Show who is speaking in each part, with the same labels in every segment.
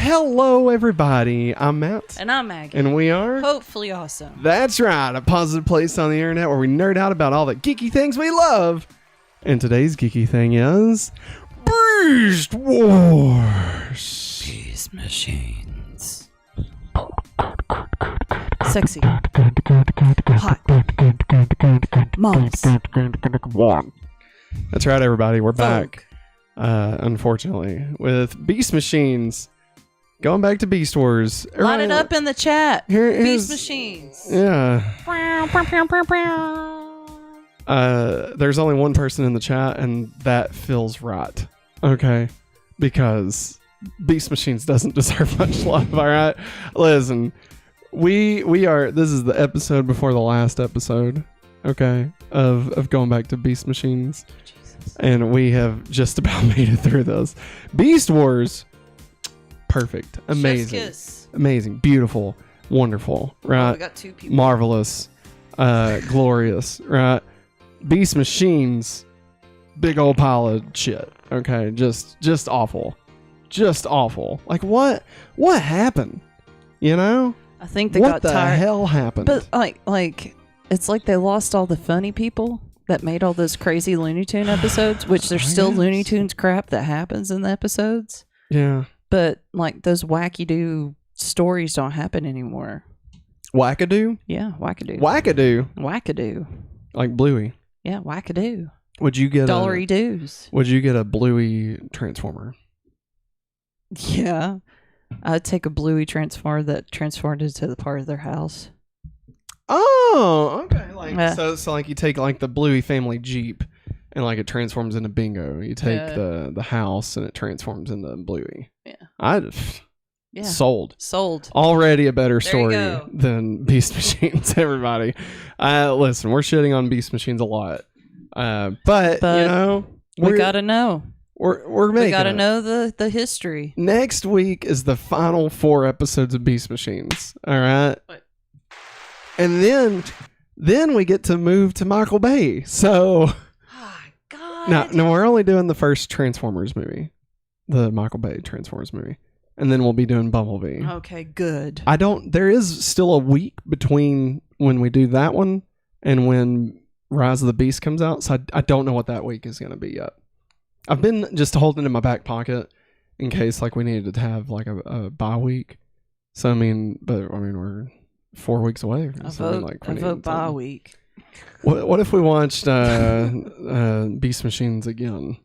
Speaker 1: Hello, everybody. I'm Matt.
Speaker 2: And I'm Maggie.
Speaker 1: And we are...
Speaker 2: Hopefully awesome.
Speaker 1: That's right. A positive place on the internet where we nerd out about all the geeky things we love. And today's geeky thing is... Beast Wars.
Speaker 2: Beast machines. Sexy. Hot. Moms.
Speaker 1: That's right, everybody. We're back. Unfortunately, with Beast Machines. Going back to Beast Wars.
Speaker 2: Line it up in the chat. Beast Machines.
Speaker 1: Yeah. There's only one person in the chat, and that feels right. Okay? Because Beast Machines doesn't deserve much love, alright? Listen, we are... This is the episode before the last episode, okay? Of going back to Beast Machines. Jesus. And we have just about made it through this. Beast Wars... Perfect. Amazing. Amazing. Beautiful. Wonderful. Right?
Speaker 2: We got two people.
Speaker 1: Marvelous. Glorious. Right? Beast Machines. Big old pile of shit. Okay? Just awful. Just awful. Like, what happened? You know?
Speaker 2: I think they got tired.
Speaker 1: What the hell happened?
Speaker 2: But, like, it's like they lost all the funny people that made all those crazy Looney Tune episodes, which there's still Looney Tunes crap that happens in the episodes.
Speaker 1: Yeah.
Speaker 2: But, like, those wacky-doo stories don't happen anymore.
Speaker 1: Wackadoo?
Speaker 2: Yeah, wackadoo.
Speaker 1: Wackadoo?
Speaker 2: Wackadoo.
Speaker 1: Like Bluey?
Speaker 2: Yeah, wackadoo.
Speaker 1: Would you get
Speaker 2: Dollary doos.
Speaker 1: Would you get a Bluey Transformer?
Speaker 2: Yeah. I'd take a Bluey Transformer that transformed into the part of their house.
Speaker 1: Oh, okay. Like so like you take like the Bluey family Jeep and like it transforms into Bingo. You take the house and it transforms into Bluey. Yeah. Sold. Already a better story than Beast Machines, everybody. Listen, we're shitting on Beast Machines a lot. But you know,
Speaker 2: we gotta know.
Speaker 1: We
Speaker 2: gotta know the history.
Speaker 1: Next week is the final 4 episodes of Beast Machines. All right. And then we get to move to Michael Bay. So no, we're only doing the first Transformers movie. The Michael Bay Transformers movie. And then we'll be doing Bumblebee.
Speaker 2: Okay, good.
Speaker 1: There is still a week between when we do that one and when Rise of the Beast comes out. So I don't know what that week is going to be yet. I've been just holding it in my back pocket in case like we needed to have like a bye week. So we're 4 weeks away.
Speaker 2: I vote bye week.
Speaker 1: What if we watched Beast Machines again?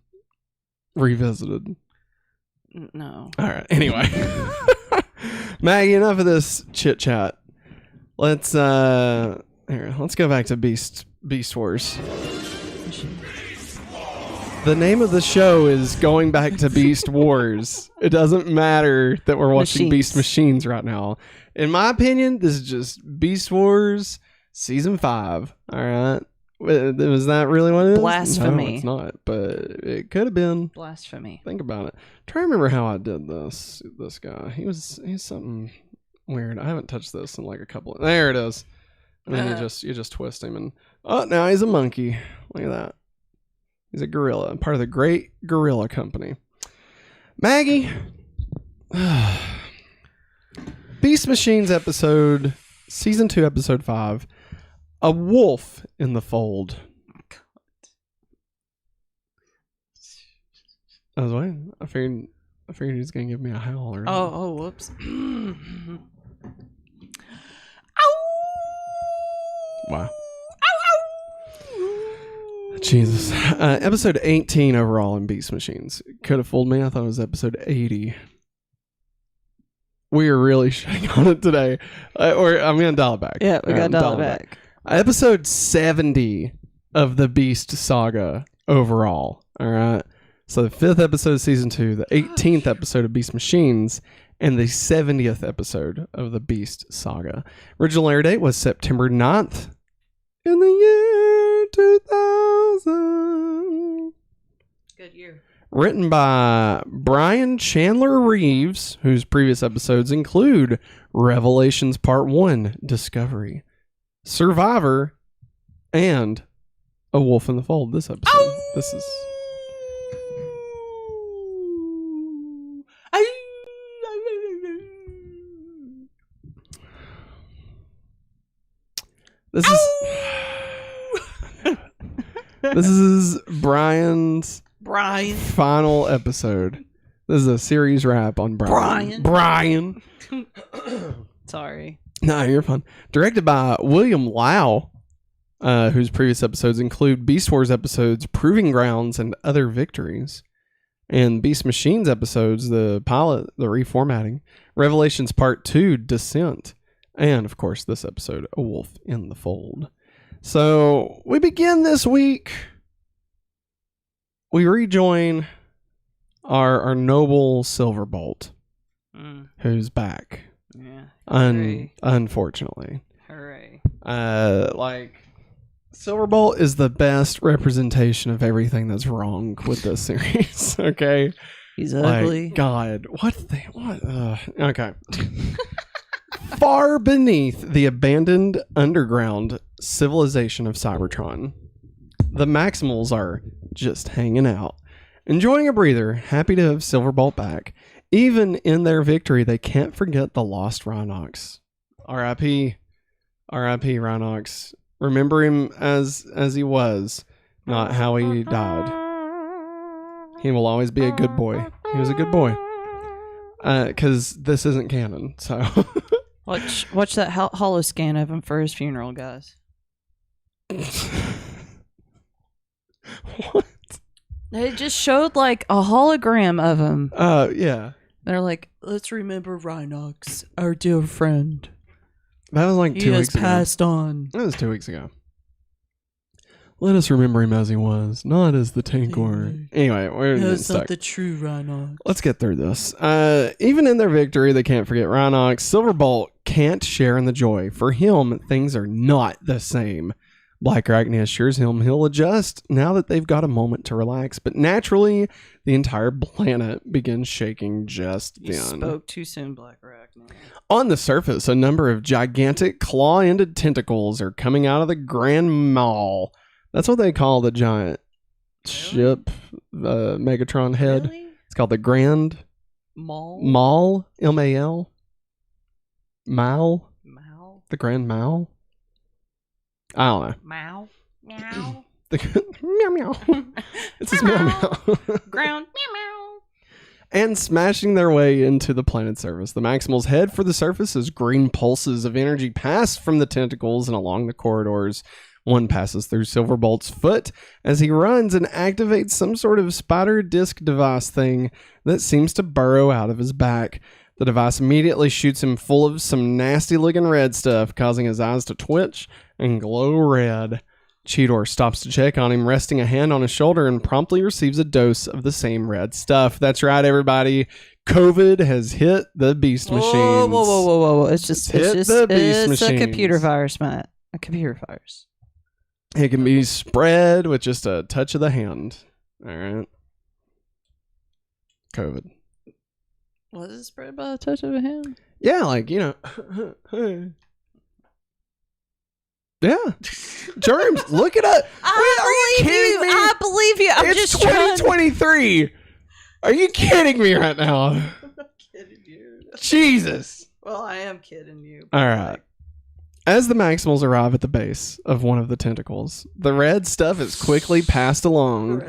Speaker 1: Revisited.
Speaker 2: No.
Speaker 1: All right. Anyway. Maggie, enough of this chit chat. Let's go back to Beast Wars. The name of the show is Going Back to Beast Wars. It doesn't matter that we're watching Beast Machines right now. In my opinion, this is just Beast Wars Season 5. All right. Was that really what it is?
Speaker 2: Blasphemy.
Speaker 1: No, it's not, but it could have been.
Speaker 2: Blasphemy.
Speaker 1: Think about it. Try to remember how I did this guy. He's something weird. I haven't touched this in like a couple of... There it is. And then you just twist him and... Oh, now he's a monkey. Look at that. He's a gorilla. Part of the Great Gorilla Company. Maggie. Beast Machines episode... Season 2, episode 5. A Wolf in the Fold. I was waiting. I figured he was gonna give me a howl or
Speaker 2: Oh, whoops.
Speaker 1: Wow. Jesus. Episode 18 overall in Beast Machines. Could have fooled me. I thought it was episode 80. We are really shitting on it today. I'm going to dial it back.
Speaker 2: Yeah, we got to dial it back.
Speaker 1: Episode 70 of the Beast Saga overall. All right. So the 5th episode of season 2, the 18th episode of Beast Machines, and the 70th episode of the Beast Saga. Original air date was September 9th in the year 2000.
Speaker 2: Good year.
Speaker 1: Written by Brian Chandler Reeves, whose previous episodes include Revelations Part 1, Discovery, Survivor, and A Wolf in the Fold. This episode. This is... This is Brian's final episode. This is a series wrap on Brian.
Speaker 2: Sorry.
Speaker 1: No, you're fine. Directed by William Lau, whose previous episodes include Beast Wars episodes, Proving Grounds, and Other Victories. And Beast Machines episodes, the pilot, the reformatting, Revelations Part 2, Descent, and of course this episode, A Wolf in the Fold. So we begin this week. We rejoin our noble Silverbolt, who's back.
Speaker 2: Yeah.
Speaker 1: Unfortunately.
Speaker 2: Hooray.
Speaker 1: Silverbolt is the best representation of everything that's wrong with this series. Okay.
Speaker 2: He's ugly.
Speaker 1: God, okay. Far beneath the abandoned underground civilization of Cybertron, the Maximals are just hanging out, enjoying a breather, happy to have Silverbolt back. Even in their victory, they can't forget the lost Rhinox. R.I.P. Rhinox. Remember him as he was, not how he died. He will always be a good boy. He was a good boy. Because this isn't canon, so...
Speaker 2: Watch that holo scan of him for his funeral, guys.
Speaker 1: What?
Speaker 2: They just showed like a hologram of him.
Speaker 1: Yeah.
Speaker 2: They're like, let's remember Rhinox, our dear friend.
Speaker 1: That was like 2 weeks ago.
Speaker 2: He has passed on.
Speaker 1: That was 2 weeks ago. Let us remember him as he was, not as the Tankor. Anyway, we're getting stuck.
Speaker 2: Not the true Rhinox.
Speaker 1: Let's get through this. Even in their victory, they can't forget Rhinox. Silverbolt can't share in the joy. For him, things are not the same. Black Arachnia assures him he'll adjust now that they've got a moment to relax. But naturally, the entire planet begins shaking just then.
Speaker 2: You spoke too soon, Black Arachnia.
Speaker 1: On the surface, a number of gigantic claw-ended tentacles are coming out of the Grand Maul. That's what they call the giant ship, Megatron head.
Speaker 2: Really?
Speaker 1: It's called the Grand Maul, M-A-L. Mal? The Grand Maul? I don't know.
Speaker 2: Meow.
Speaker 1: Meow meow. It's just meow meow.
Speaker 2: Ground. Meow.
Speaker 1: And smashing their way into the planet's surface. The Maximals head for the surface as green pulses of energy pass from the tentacles and along the corridors. One passes through Silverbolt's foot as he runs and activates some sort of spider disc device thing that seems to burrow out of his back. The device immediately shoots him full of some nasty looking red stuff, causing his eyes to twitch and glow red. Cheetor stops to check on him, resting a hand on his shoulder, and promptly receives a dose of the same red stuff. That's right, everybody. COVID has hit the beast machines.
Speaker 2: Whoa. It's a computer virus, Matt. A computer virus.
Speaker 1: It can be spread with just a touch of the hand. All right. COVID.
Speaker 2: Was it spread by a touch of a hand?
Speaker 1: Yeah, yeah. Germs, look it up.
Speaker 2: I believe you.
Speaker 1: It's 2023. Are you kidding me right now?
Speaker 2: I'm not kidding you.
Speaker 1: Jesus.
Speaker 2: Well, I am kidding you.
Speaker 1: All right. As the Maximals arrive at the base of one of the tentacles, the red stuff is quickly passed along.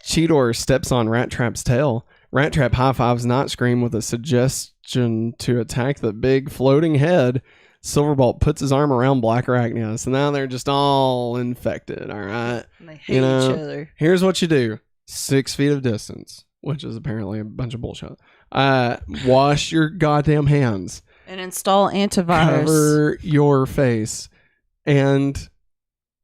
Speaker 1: Cheetor steps on Rat Trap's tail. Rat Trap high-fives Scream with a suggestion to attack the big floating head. Silverbolt puts his arm around Black Arachnia, so now they're just all infected, all right?
Speaker 2: And they hate each other.
Speaker 1: Here's what you do. 6 feet of distance, which is apparently a bunch of bullshit. Wash your goddamn hands.
Speaker 2: And install antivirus.
Speaker 1: Cover your face. And,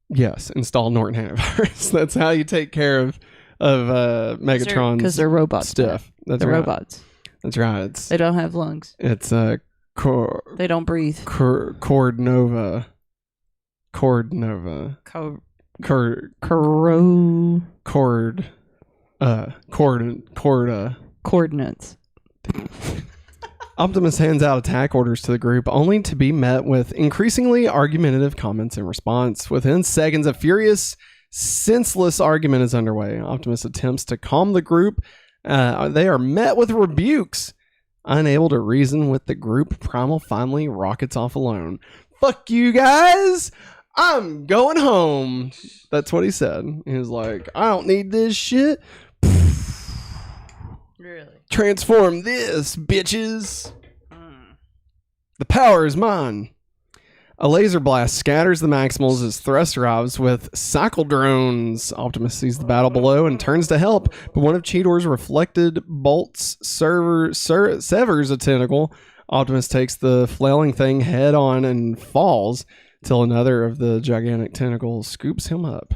Speaker 1: yes, install Norton antivirus. That's how you take care of Megatron's
Speaker 2: because they're robots.
Speaker 1: stuff. That's
Speaker 2: they're
Speaker 1: right.
Speaker 2: robots.
Speaker 1: That's right.
Speaker 2: They don't have lungs.
Speaker 1: It's
Speaker 2: they don't breathe.
Speaker 1: Cord Nova. Coordinates. Optimus hands out attack orders to the group, only to be met with increasingly argumentative comments in response. Within seconds, a furious, senseless argument is underway. Optimus attempts to calm the group. They are met with rebukes. Unable to reason with the group, Primal finally rockets off alone. fuck you guys. I'm going home. That's what he said. He was like, I don't need this shit.
Speaker 2: Really?
Speaker 1: Transform this, bitches. The power is mine. A laser blast scatters the Maximals as thrust arrives with cycle drones. Optimus sees the battle below and turns to help, but one of Cheetor's reflected bolts severs a tentacle. Optimus takes the flailing thing head on and falls till another of the gigantic tentacles scoops him up.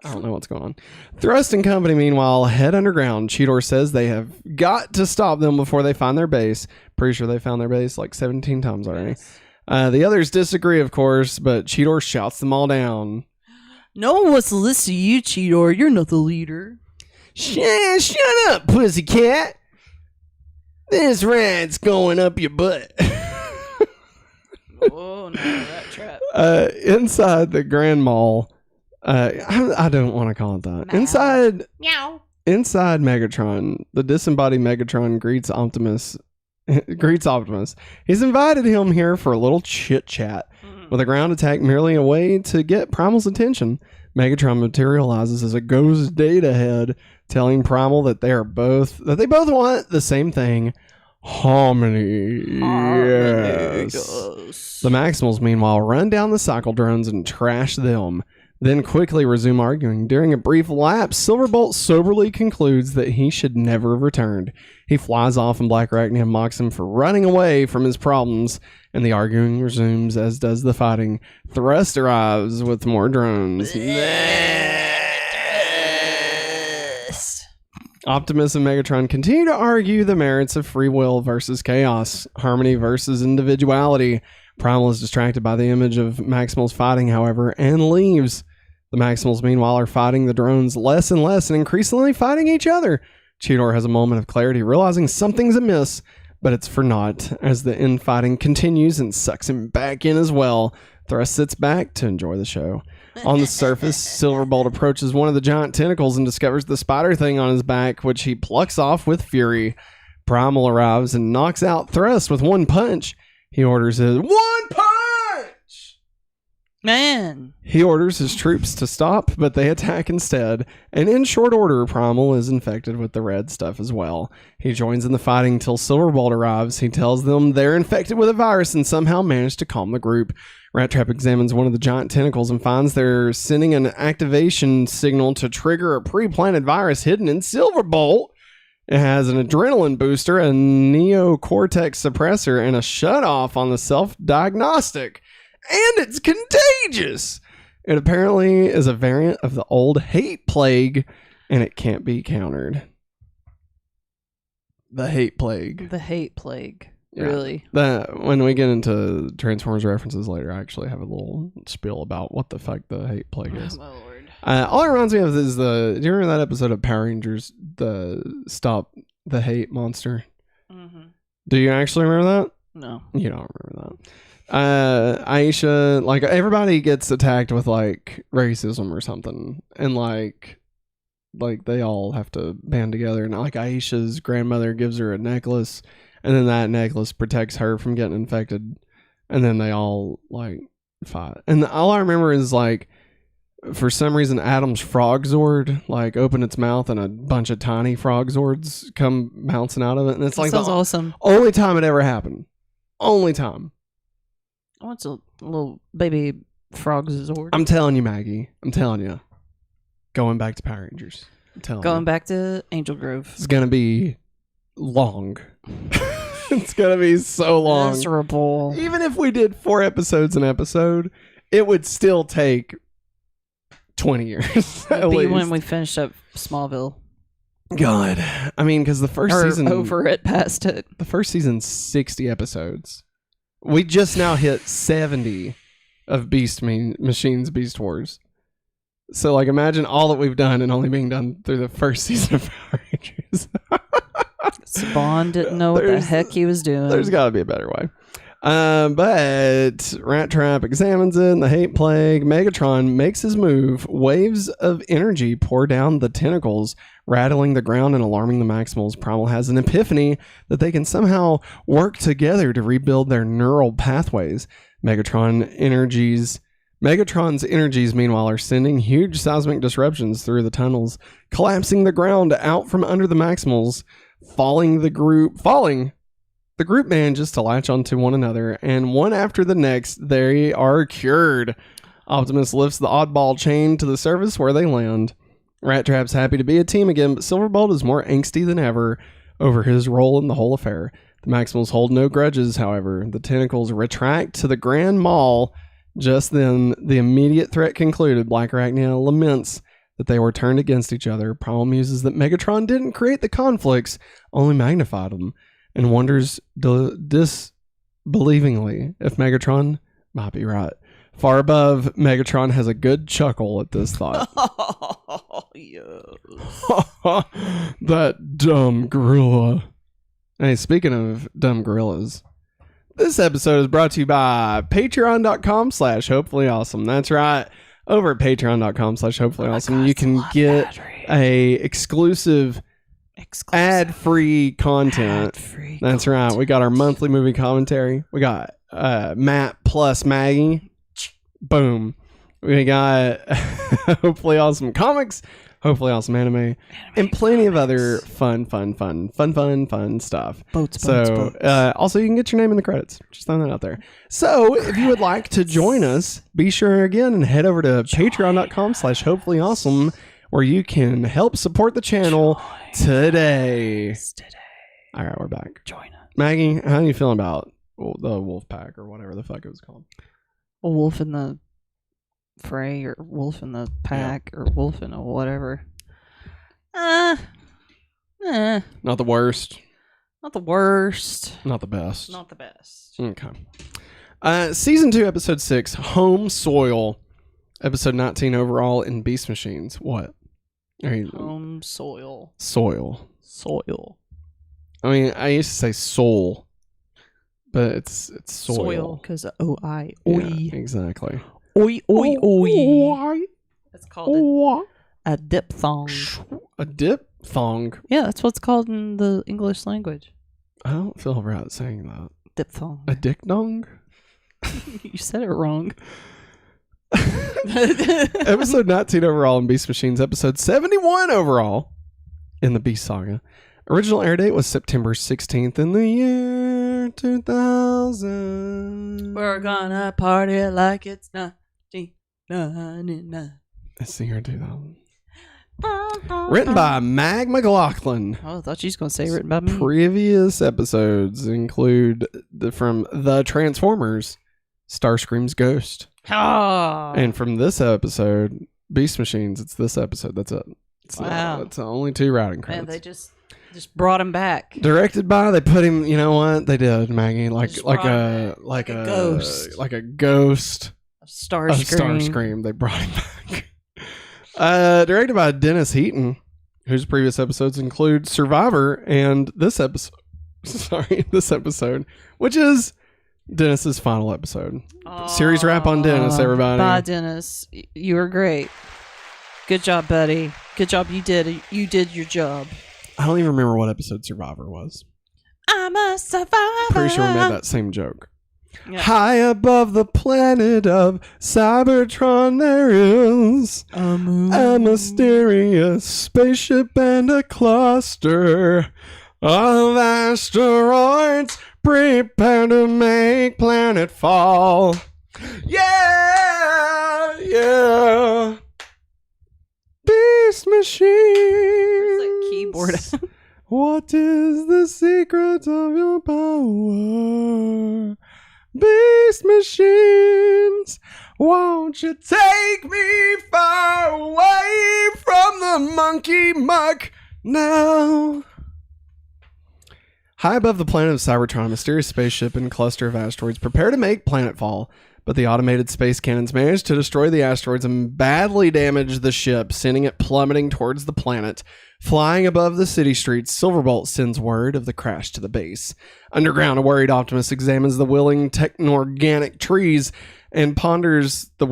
Speaker 1: I don't know what's going on. Thrust and company, meanwhile, head underground. Cheetor says they have got to stop them before they find their base. Pretty sure they found their base like 17 times already. The others disagree, of course, but Cheetor shouts them all down.
Speaker 2: No one wants to listen to you, Cheetor. You're not the leader.
Speaker 1: Shut up, pussycat. This rat's going up your butt.
Speaker 2: Oh, no, that trap.
Speaker 1: Inside the Grand Mall, I don't want to call it that.
Speaker 2: Meow.
Speaker 1: Inside Megatron, the disembodied Megatron greets Optimus. He's invited him here for a little chit chat. With a ground attack merely a way to get Primal's attention, Megatron materializes as a ghost data head, telling Primal that they both want the same thing. Harmony. Yes. The Maximals, meanwhile, run down the cycle drones and trash them, then quickly resume arguing. During a brief lapse, Silverbolt soberly concludes that he should never have returned. He flies off and Black Arachnia mocks him for running away from his problems, and the arguing resumes, as does the fighting. Thrust arrives with more drones. Optimus and Megatron continue to argue the merits of free will versus chaos, harmony versus individuality. Primal is distracted by the image of Maximals fighting, however, and leaves. The Maximals, meanwhile, are fighting the drones less and less and increasingly fighting each other. Cheetor has a moment of clarity, realizing something's amiss, but it's for naught, as the infighting continues and sucks him back in as well. Thrust sits back to enjoy the show. On the surface, Silverbolt approaches one of the giant tentacles and discovers the spider thing on his back, which he plucks off with fury. Primal arrives and knocks out Thrust with one punch. He orders his He orders his troops to stop, but they attack instead. And in short order, Primal is infected with the red stuff as well. He joins in the fighting till Silverbolt arrives. He tells them they're infected with a virus and somehow managed to calm the group. Rat Trap examines one of the giant tentacles and finds they're sending an activation signal to trigger a pre-planted virus hidden in Silverbolt. It has an adrenaline booster, a neocortex suppressor, and a shutoff on the self-diagnostic. And it's contagious. It apparently is a variant of the old hate plague, and it can't be countered. The hate plague.
Speaker 2: The hate plague.
Speaker 1: Yeah.
Speaker 2: Really?
Speaker 1: When we get into Transformers references later, I actually have a little spiel about what the fuck the hate plague is.
Speaker 2: Oh, my lord.
Speaker 1: All it reminds me of is do you remember that episode of Power Rangers, the Stop the Hate Monster? Mm-hmm. Do you actually remember that?
Speaker 2: No.
Speaker 1: You don't remember that. Aisha, like, everybody gets attacked with, like, racism or something. And, like they all have to band together. And, like, Aisha's grandmother gives her a necklace. And then that necklace protects her from getting infected. And then they all, like, fight. And all I remember is, like, for some reason, Adam's Frog Zord, like, opened its mouth and a bunch of tiny Frog Zords come bouncing out of it. And it's like
Speaker 2: sounds awesome.
Speaker 1: Only time it ever happened. Only time.
Speaker 2: What's a little baby Frog Zord?
Speaker 1: I'm telling you, Maggie. I'm telling you. Going back to Power Rangers. I'm telling you.
Speaker 2: Going back to Angel Grove.
Speaker 1: It's going to be long. It's going to be so long.
Speaker 2: Miserable.
Speaker 1: Even if we did 4 episodes an episode, it would still take 20 years.
Speaker 2: It'd be when we finished up Smallville.
Speaker 1: God. I mean, because the first season...
Speaker 2: over it, past it.
Speaker 1: The first season's 60 episodes. We just now hit 70 of Machines Beast Wars. So, like, imagine all that we've done and only being done through the first season of Power Rangers.
Speaker 2: Spawn didn't know what the heck he was doing.
Speaker 1: There's got to be a better way. But Rat Trap examines it, and the hate plague. Megatron makes his move. Waves of energy pour down the tentacles, rattling the ground and alarming the Maximals. Primal has an epiphany that they can somehow work together to rebuild their neural pathways. Megatron's energies, meanwhile, are sending huge seismic disruptions through the tunnels, collapsing the ground out from under the Maximals, falling the group manages to latch onto one another, and one after the next, they are cured. Optimus lifts the oddball chain to the surface where they land. Rat Trap's happy to be a team again, but Silverbolt is more angsty than ever over his role in the whole affair. The Maximals hold no grudges, however. The tentacles retract to the Grand Mall. Just then, the immediate threat concluded. Black Arachnia laments that they were turned against each other. Primal muses that Megatron didn't create the conflicts, only magnified them, and wonders disbelievingly if Megatron might be right. Far above, Megatron has a good chuckle at this thought.
Speaker 2: Oh, yes.
Speaker 1: That dumb gorilla. Hey, speaking of dumb gorillas, this episode is brought to you by patreon.com/hopefullyawesome. That's right. Over at patreon.com/hopefullyawesome, you can get a exclusive ad-free content. That's right. We got our monthly movie commentary. We got Matt plus Maggie. Boom. We got Hopefully Awesome Comics, Hopefully Awesome Anime, and plenty of other fun stuff.
Speaker 2: Boats.
Speaker 1: Also, you can get your name in the credits. Just throwing that out there. So, if you would like to join us, be sure again and head over to patreon.com/hopefullyawesome, where you can help support the channel today. All right, we're back.
Speaker 2: Join us.
Speaker 1: Maggie, how are you feeling about the wolf pack or whatever the fuck it was called?
Speaker 2: A wolf in the fray, or wolf in the pack, or wolf in a whatever.
Speaker 1: Not the worst.
Speaker 2: Not the worst.
Speaker 1: Not the best.
Speaker 2: Not the best.
Speaker 1: Okay. Season 2, Episode 6, Home Soil. Episode 19 overall in Beast Machines. What?
Speaker 2: Home soil.
Speaker 1: Soil.
Speaker 2: Soil.
Speaker 1: I mean, I used to say soul, but it's soil.
Speaker 2: Soil, because O-I.
Speaker 1: Yeah, exactly.
Speaker 2: Oi, oi, oi. It's called a diphthong.
Speaker 1: A diphthong?
Speaker 2: Yeah, that's what's called in the English language.
Speaker 1: I don't feel right saying that.
Speaker 2: Diphthong.
Speaker 1: A dick-dong?
Speaker 2: You said it wrong.
Speaker 1: Episode 19 overall in Beast Machines. Episode 71 overall in the Beast Saga. Original air date was September 16th in the year 2000.
Speaker 2: We're gonna party like it's 1999.
Speaker 1: It's the year 2000. Written by Mag McLaughlin.
Speaker 2: Oh, I thought you was going to say written by me.
Speaker 1: Previous episodes include from The Transformers, Starscream's Ghost.
Speaker 2: Oh.
Speaker 1: And from this episode, Beast Machines, it's this episode. That's it.
Speaker 2: Wow.
Speaker 1: It's the only 2 writing credits.
Speaker 2: Man, they just brought him back.
Speaker 1: Directed by, they put him, you know what? They did, Maggie. Like a
Speaker 2: ghost.
Speaker 1: Like a ghost.
Speaker 2: Starscream.
Speaker 1: They brought him back. Directed by Dennis Heaton, whose previous episodes include Survivor and this episode. This episode, which is Dennis's final episode. Series wrap on Dennis, everybody.
Speaker 2: Bye, Dennis. You were great. Good job, buddy. Good job. You did your job.
Speaker 1: I don't even remember what episode Survivor was.
Speaker 2: I'm a survivor.
Speaker 1: Pretty sure we made that same joke.
Speaker 2: Yeah.
Speaker 1: High above the planet of Cybertron there is a mysterious spaceship and a cluster of asteroids prepare to make planet fall. Yeah. Beast Machines.
Speaker 2: Where's that keyboard?
Speaker 1: What is the secret of your power? Beast Machines, won't you take me far away from the monkey muck now? High above the planet of Cybertron, a mysterious spaceship and cluster of asteroids prepare to make planetfall, but the automated space cannons manage to destroy the asteroids and badly damage the ship, sending it plummeting towards the planet. Flying above the city streets, Silverbolt sends word of the crash to the base. Underground, a worried Optimus examines the wilting technorganic trees and ponders their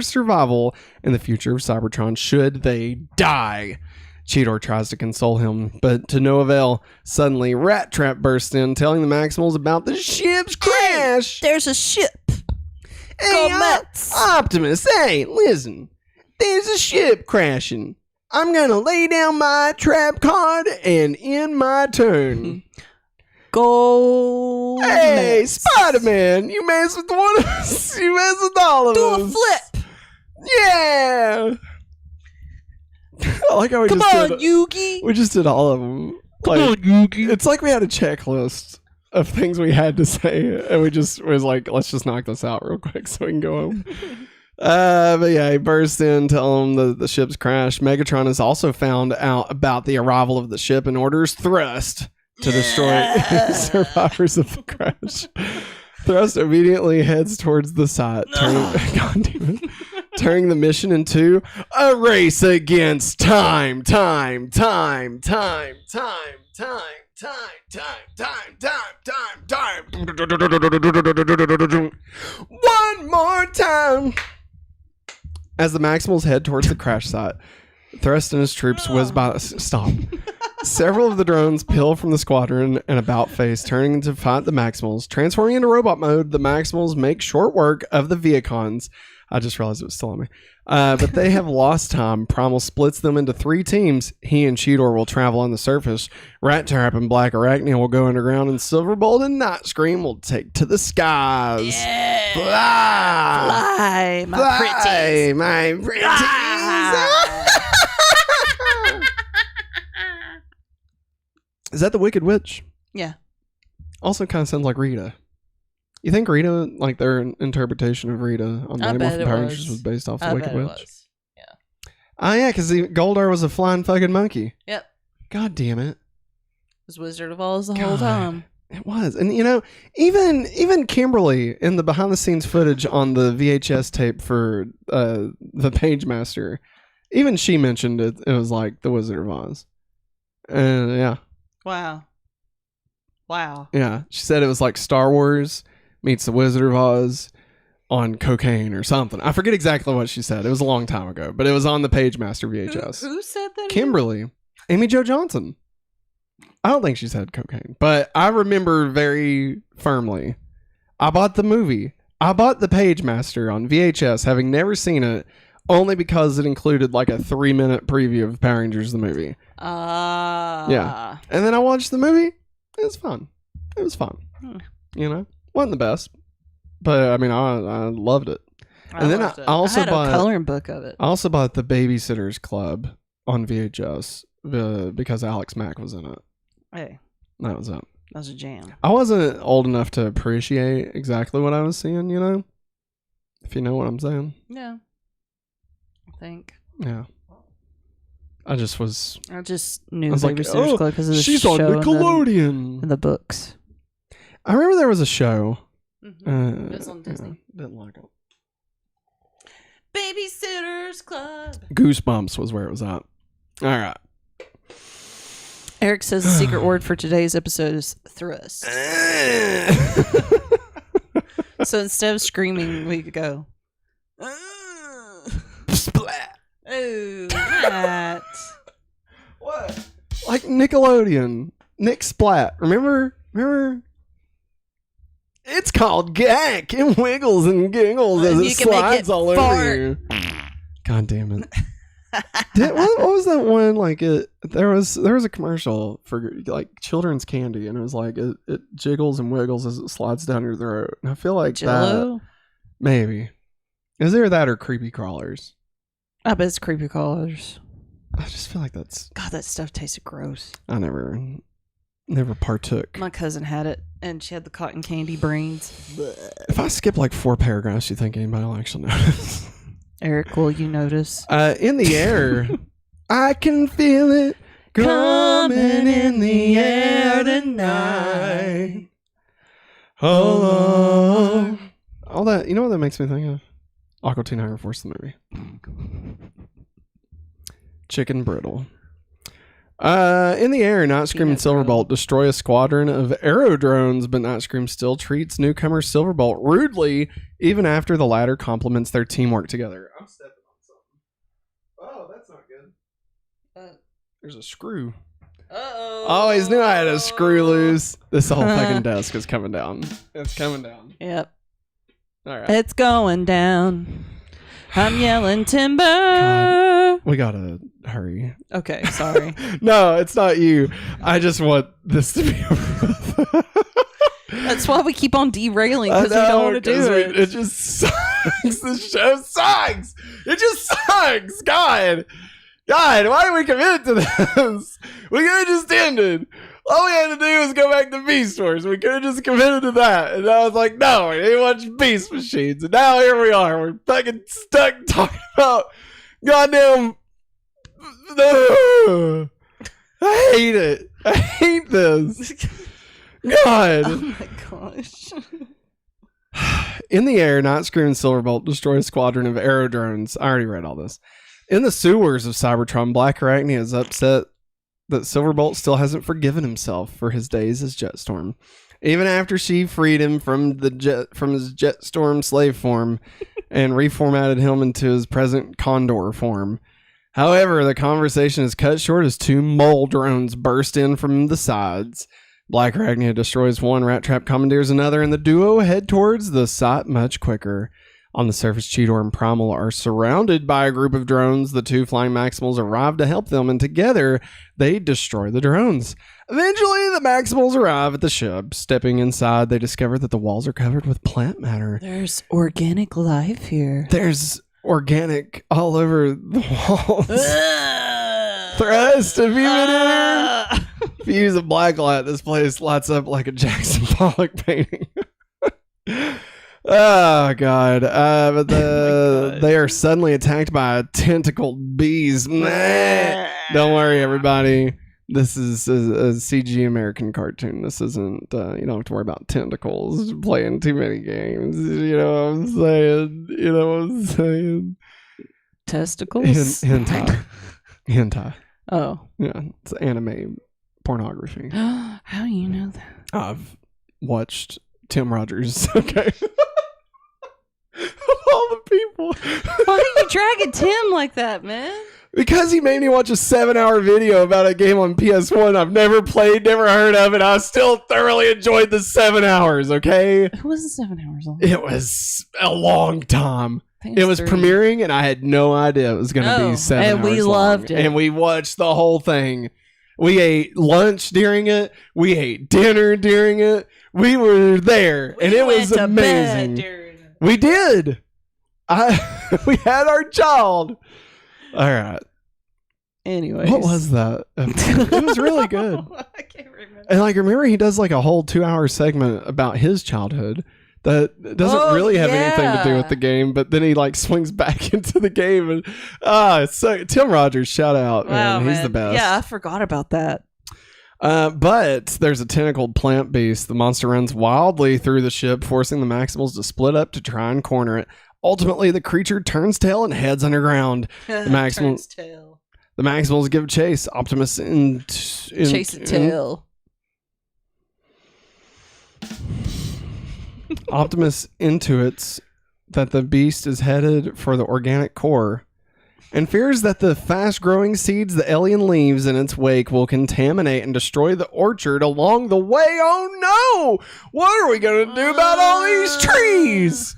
Speaker 1: survival and the future of Cybertron should they die. Cheetor tries to console him, but to no avail. Suddenly, Rat Trap bursts in, telling the Maximals about the ship's crash.
Speaker 2: There's a ship.
Speaker 1: Hey,
Speaker 2: Go Mets.
Speaker 1: Optimus, hey, listen. There's a ship crashing. I'm going to lay down my trap card and end my turn.
Speaker 2: Go.
Speaker 1: Hey,
Speaker 2: Mets.
Speaker 1: Spider-Man, you mess with one of us. You mess with all of us.
Speaker 2: Do a flip.
Speaker 1: Yeah. I like how we
Speaker 2: Come
Speaker 1: just
Speaker 2: on,
Speaker 1: did,
Speaker 2: Yugi.
Speaker 1: we just did all of them.
Speaker 2: Come on, Yugi.
Speaker 1: It's like we had a checklist of things we had to say, and we just was like, let's just knock this out real quick so we can go home. But yeah, he bursts in, telling them the ship's crashed. Megatron has also found out about the arrival of the ship and orders Thrust to destroy survivors of the crash. Thrust immediately heads towards the site, turning the mission into a race against time. One more time. As the Maximals head towards the crash site, Thrust and his troops whiz by. Stop. Several of the drones peel from the squadron and about face, turning to fight the Maximals. Transforming into robot mode, the Maximals make short work of the Viacons. I just realized it was still on me. But they have lost time. Primal splits them into 3 teams. He and Cheetor will travel on the surface. Rat Trap and Black Arachnia will go underground, and Silverbolt and Nightscream will take to the skies.
Speaker 2: Yeah.
Speaker 1: Fly!
Speaker 2: Fly, my pretties.
Speaker 1: My pretties! Is that the Wicked Witch?
Speaker 2: Yeah.
Speaker 1: Also kind of sounds like Rita. You think Rita, like their interpretation of Rita on the Animal from Power Rangers was based off the Wicked Witch?
Speaker 2: Was. Yeah.
Speaker 1: Oh yeah, because Goldar was a flying fucking monkey.
Speaker 2: Yep.
Speaker 1: God damn it.
Speaker 2: It was Wizard of Oz the whole time.
Speaker 1: It was. And you know, even Kimberly in the behind the scenes footage on the VHS tape for the Page Master, even she mentioned it. It was like the Wizard of Oz. And yeah.
Speaker 2: Wow.
Speaker 1: Yeah. She said it was like Star Wars meets the Wizard of Oz on cocaine or something. I forget exactly what she said. It was a long time ago, but it was on the Page Master VHS.
Speaker 2: Who said that?
Speaker 1: Kimberly. Amy Jo Johnson. I don't think she said cocaine, but I remember very firmly. I bought the movie. I bought the Page Master on VHS, having never seen it, only because it included like a 3-minute preview of Power Rangers the movie. Yeah. And then I watched the movie. It was fun. It was fun. You know? Wasn't the best. But I mean I loved it. I also
Speaker 2: had
Speaker 1: bought
Speaker 2: a coloring book of it.
Speaker 1: I also bought the Babysitters Club on VHS because Alex Mack was in it.
Speaker 2: Hey.
Speaker 1: That was it.
Speaker 2: That was a jam.
Speaker 1: I wasn't old enough to appreciate exactly what I was seeing, you know? If you know what I'm saying.
Speaker 2: Yeah. I think.
Speaker 1: Yeah. I just
Speaker 2: knew
Speaker 1: was like,
Speaker 2: Babysitter's Club because of the
Speaker 1: she's
Speaker 2: show
Speaker 1: on Nickelodeon.
Speaker 2: and the books.
Speaker 1: I remember there was a show.
Speaker 2: It was on Disney.
Speaker 1: Didn't like it.
Speaker 2: Babysitter's Club.
Speaker 1: Goosebumps was where it was at. All right.
Speaker 2: Eric says the secret word for today's episode is thrust. So instead of screaming, we could go.
Speaker 1: Splat.
Speaker 2: Oh, Matt.
Speaker 1: What? Like Nickelodeon. Nick Splat. Remember? It's called Gak. It wiggles and giggles as it slides all over you. God damn it. What was that one? Like there was a commercial for like children's candy, and it was like it jiggles and wiggles as it slides down your throat. And I feel like
Speaker 2: Jello?
Speaker 1: that maybe is there that or creepy crawlers?
Speaker 2: I bet it's creepy crawlers.
Speaker 1: I just feel like that's
Speaker 2: God. That stuff tasted gross.
Speaker 1: I never partook.
Speaker 2: My cousin had it, and she had the cotton candy brains.
Speaker 1: If I skip like 4 paragraphs, you think anybody will actually notice?
Speaker 2: Eric, will you notice?
Speaker 1: In the air, I can feel it coming in the air tonight. Hello. All that, you know what that makes me think of? Aqua Teen Hunger Force, the movie. Chicken Brittle. In the air, Nightscream and Silverbolt destroy a squadron of aerodrones, but Nightscream still treats newcomer Silverbolt rudely, even after the latter compliments their teamwork together. I'm stepping on something. Oh, that's not good. There's a screw.
Speaker 2: Uh-oh.
Speaker 1: Always knew I had a screw loose. This whole fucking desk is coming down. It's coming down.
Speaker 2: Yep.
Speaker 1: All right.
Speaker 2: It's going down. I'm yelling timber.
Speaker 1: God, we gotta hurry.
Speaker 2: Okay, sorry.
Speaker 1: No, it's not you. I just want this to be over with.
Speaker 2: That's why we keep on derailing, because we don't want to do it.
Speaker 1: It just sucks. The show sucks. It just sucks. God, why did we commit to this? We could have just ended. All we had to do was go back to Beast Wars. We could have just committed to that. And I was like, no, we didn't watch Beast Machines. And now here we are. We're fucking stuck talking about goddamn. I hate it. I hate this. God.
Speaker 2: Oh my gosh.
Speaker 1: In the air, Starscream and Silverbolt destroy a squadron of aero drones. I already read all this. In the sewers of Cybertron, Black Arachnia is upset that Silverbolt still hasn't forgiven himself for his days as Jetstorm, even after she freed him from his Jetstorm slave form and reformatted him into his present Condor form. However, the conversation is cut short as two mole drones burst in from the sides. Black Arachnia destroys one, Rat Trap commandeers another, and the duo head towards the site much quicker. On the surface, Cheetor and Primal are surrounded by a group of drones. The two flying Maximals arrive to help them, and together they destroy the drones. Eventually, the Maximals arrive at the ship. Stepping inside, they discover that the walls are covered with plant matter.
Speaker 2: There's organic life here.
Speaker 1: There's organic all over the walls. Thrust, have you been in here? If you use a black light, this place lights up like a Jackson Pollock painting. Oh God! But they are suddenly attacked by tentacled bees. Don't worry, everybody. This is a CG American cartoon. This isn't. You don't have to worry about tentacles playing too many games. You know what I'm saying? You know what I'm saying?
Speaker 2: Testicles.
Speaker 1: Hentai.
Speaker 2: Oh,
Speaker 1: yeah, it's anime pornography.
Speaker 2: how do you know that?
Speaker 1: I've watched Tim Rogers. Okay. Of all the people.
Speaker 2: Why are you dragging Tim like that, man?
Speaker 1: Because he made me watch a 7-hour video about a game on PS1 I've never played, never heard of, and I still thoroughly enjoyed the 7 hours, okay?
Speaker 2: It wasn't 7 hours long.
Speaker 1: It was a long time. It was premiering, and I had no idea it was going to be 7 hours
Speaker 2: and we loved it.
Speaker 1: And we watched the whole thing. We ate lunch during it. We ate dinner during it. We were there, and it was amazing. We did. We had our child. All right.
Speaker 2: Anyways.
Speaker 1: What was that? It was really good.
Speaker 2: I can't remember.
Speaker 1: And remember he does like a whole 2-hour segment about his childhood that doesn't really have anything to do with the game, but then he swings back into the game and so Tim Rogers, shout out.
Speaker 2: Wow,
Speaker 1: man. He's the best.
Speaker 2: Yeah, I forgot about that.
Speaker 1: But there's a tentacled plant beast. The monster runs wildly through the ship, forcing the Maximals to split up to try and corner it. Ultimately, the creature turns tail and heads underground. The Maximals give chase. Optimus
Speaker 2: chase the tail.
Speaker 1: Optimus intuits that the beast is headed for the organic core and fears that the fast-growing seeds the alien leaves in its wake will contaminate and destroy the orchard along the way. Oh no! What are we going to do about all these trees?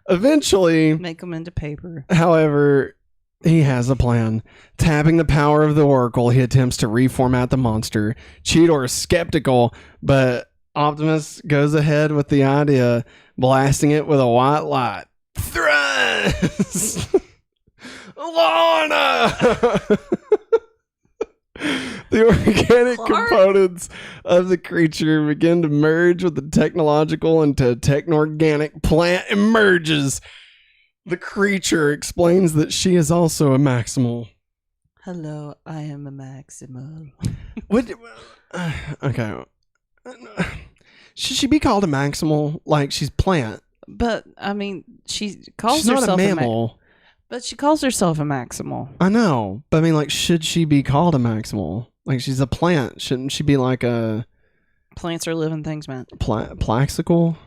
Speaker 1: Eventually,
Speaker 2: make them into paper.
Speaker 1: However, he has a plan. Tapping the power of the Oracle, he attempts to reformat the monster. Cheetor is skeptical, but Optimus goes ahead with the idea, blasting it with a white light. Thrust! Lorna! The organic components of the creature begin to merge with the technological into a techno-organic plant emerges. The creature explains that she is also a Maximal.
Speaker 2: Hello, I am a Maximal.
Speaker 1: Okay. Should she be called a Maximal? She's plant.
Speaker 2: But, I mean, she calls
Speaker 1: she's
Speaker 2: herself
Speaker 1: not a mammal.
Speaker 2: But she calls herself a Maximal.
Speaker 1: I know. But I mean, should she be called a Maximal? She's a plant. Shouldn't she be a...
Speaker 2: Plants are living things, man.
Speaker 1: Plaxical?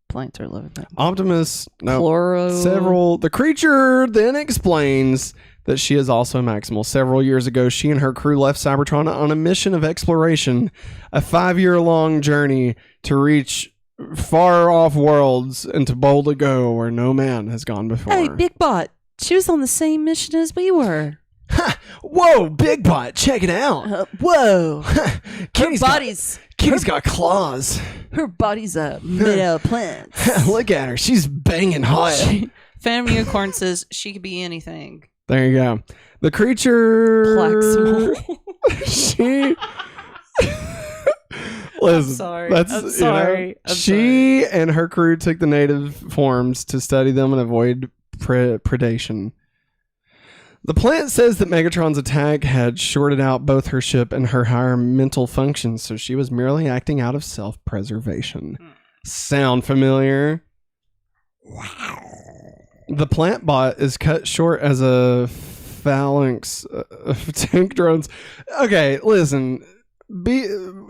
Speaker 2: Plants are living things.
Speaker 1: Optimus... No.
Speaker 2: Chloro...
Speaker 1: Several... The creature then explains that she is also a Maximal. Several years ago, she and her crew left Cybertron on a mission of exploration, a 5-year-long journey to reach far-off worlds and to boldly go where no man has gone before.
Speaker 2: Hey, Big Bot. She was on the same mission as we were.
Speaker 1: Ha! Whoa, Big Bot, check it out.
Speaker 2: Whoa.
Speaker 1: Kitty's got claws.
Speaker 2: Her body's made out of plants.
Speaker 1: Look at her. She's banging hot.
Speaker 2: Phantom Unicorn says she could be anything.
Speaker 1: There you go. The creature...
Speaker 2: Plaxmal.
Speaker 1: She... Listen,
Speaker 2: I'm sorry.
Speaker 1: She and her crew took the native forms to study them and avoid predation. The plant says that Megatron's attack had shorted out both her ship and her higher mental functions, so she was merely acting out of self-preservation. Sound familiar? Wow. The plant bot is cut short as a phalanx of tank drones. Okay, listen.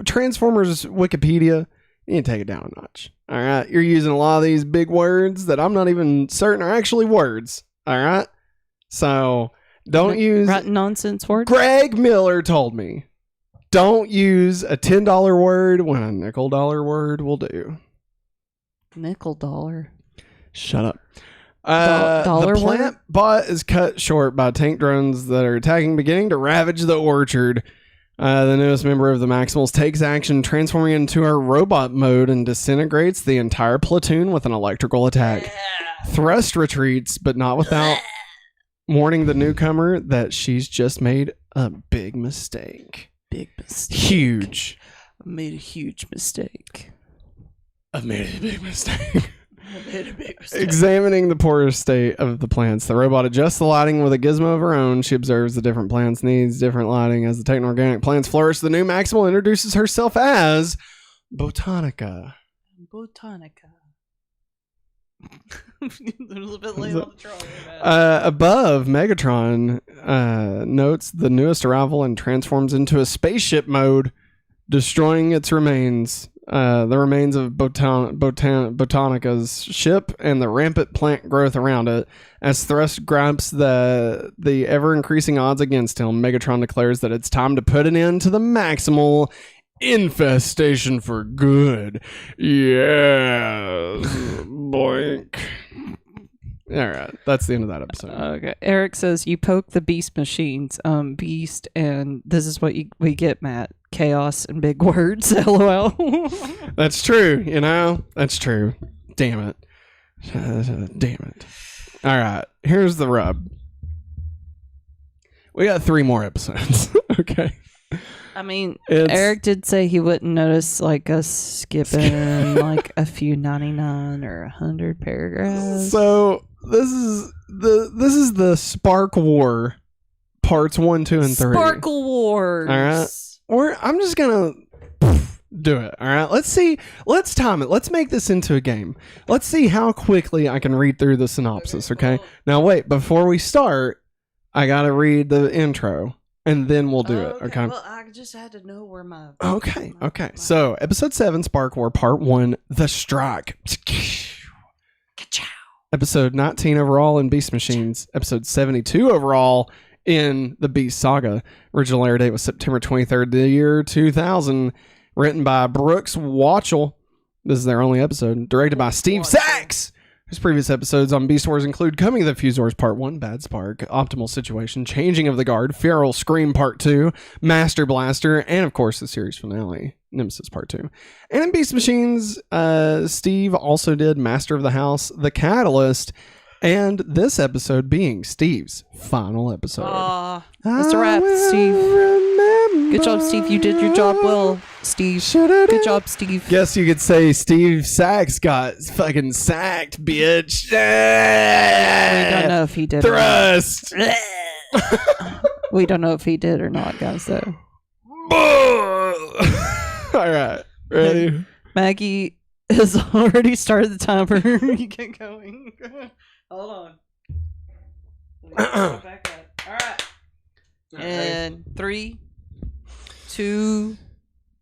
Speaker 1: Transformers Wikipedia, you need to take it down a notch. All right? You're using a lot of these big words that I'm not even certain are actually words. All right? So... don't use...
Speaker 2: rotten nonsense word?
Speaker 1: Greg Miller told me, don't use a $10 word when a nickel dollar word will do.
Speaker 2: Nickel dollar?
Speaker 1: Shut up.
Speaker 2: Dollar
Speaker 1: the plant bot is cut short by tank drones that are attacking, beginning to ravage the orchard. The newest member of the Maximals takes action, transforming into her robot mode and disintegrates the entire platoon with an electrical attack. Thrust retreats, but not without... warning the newcomer that she's just made a big mistake.
Speaker 2: Big mistake.
Speaker 1: Huge.
Speaker 2: I made a huge mistake.
Speaker 1: I've made a big mistake. Examining the poor state of the plants, the robot adjusts the lighting with a gizmo of her own. She observes the different plants' needs, different lighting. As the techno-organic plants flourish, the new Maximal introduces herself as Botanica.
Speaker 2: A little bit late on the trolley.
Speaker 1: Above, Megatron notes the newest arrival and transforms into a spaceship mode, destroying its remains. The remains of Botanica's ship and the rampant plant growth around it. As Thrust grabs the ever-increasing odds against him, Megatron declares that it's time to put an end to the Maximal infestation for good. Yes. Boink. All right. That's the end of that episode.
Speaker 2: Okay. Eric says, you poke the beast machines, beast, and this is what we get, Matt. Chaos and big words. LOL.
Speaker 1: That's true. You know? That's true. Damn it. Damn it. All right. Here's the rub. We got 3 more episodes. Okay.
Speaker 2: I mean, Eric did say he wouldn't notice like us skipping like a few 99 or 100 paragraphs.
Speaker 1: So this is the Spark War parts 1, 2, and 3.
Speaker 2: Sparkle Wars.
Speaker 1: All right. I'm just gonna do it. All right. Let's see. Let's time it. Let's make this into a game. Let's see how quickly I can read through the synopsis. Okay. Now wait. Before we start, I gotta read the intro. And then we'll do it, okay?
Speaker 2: Well, I just had to know where my...
Speaker 1: Okay. So, Episode 7, Spark War, Part 1, The Strike. Episode 19 overall in Beast Machines. Episode 72 overall in the Beast Saga. Original air date was September 23rd, the year 2000. Written by Brooks Watchell. This is their only episode. Directed by Steve Sachs. His previous episodes on Beast Wars include Coming of the Fusors Part 1, Bad Spark, Optimal Situation, Changing of the Guard, Feral Scream Part 2, Master Blaster, and of course the series finale, Nemesis Part 2. And in Beast Machines, Steve also did Master of the House, The Catalyst, and this episode being Steve's final episode.
Speaker 2: That's a wrap, Steve. Good job, Steve. You did your job well, Steve. Good job, Steve.
Speaker 1: Guess you could say Steve Sachs got fucking sacked, bitch.
Speaker 2: We don't know if he did.
Speaker 1: Thrust.
Speaker 2: We don't know if he did or not, guys, though.
Speaker 1: All right. Ready?
Speaker 2: Maggie has already started the timer. You get going. Hold on. Back up. All right. And 3, 2,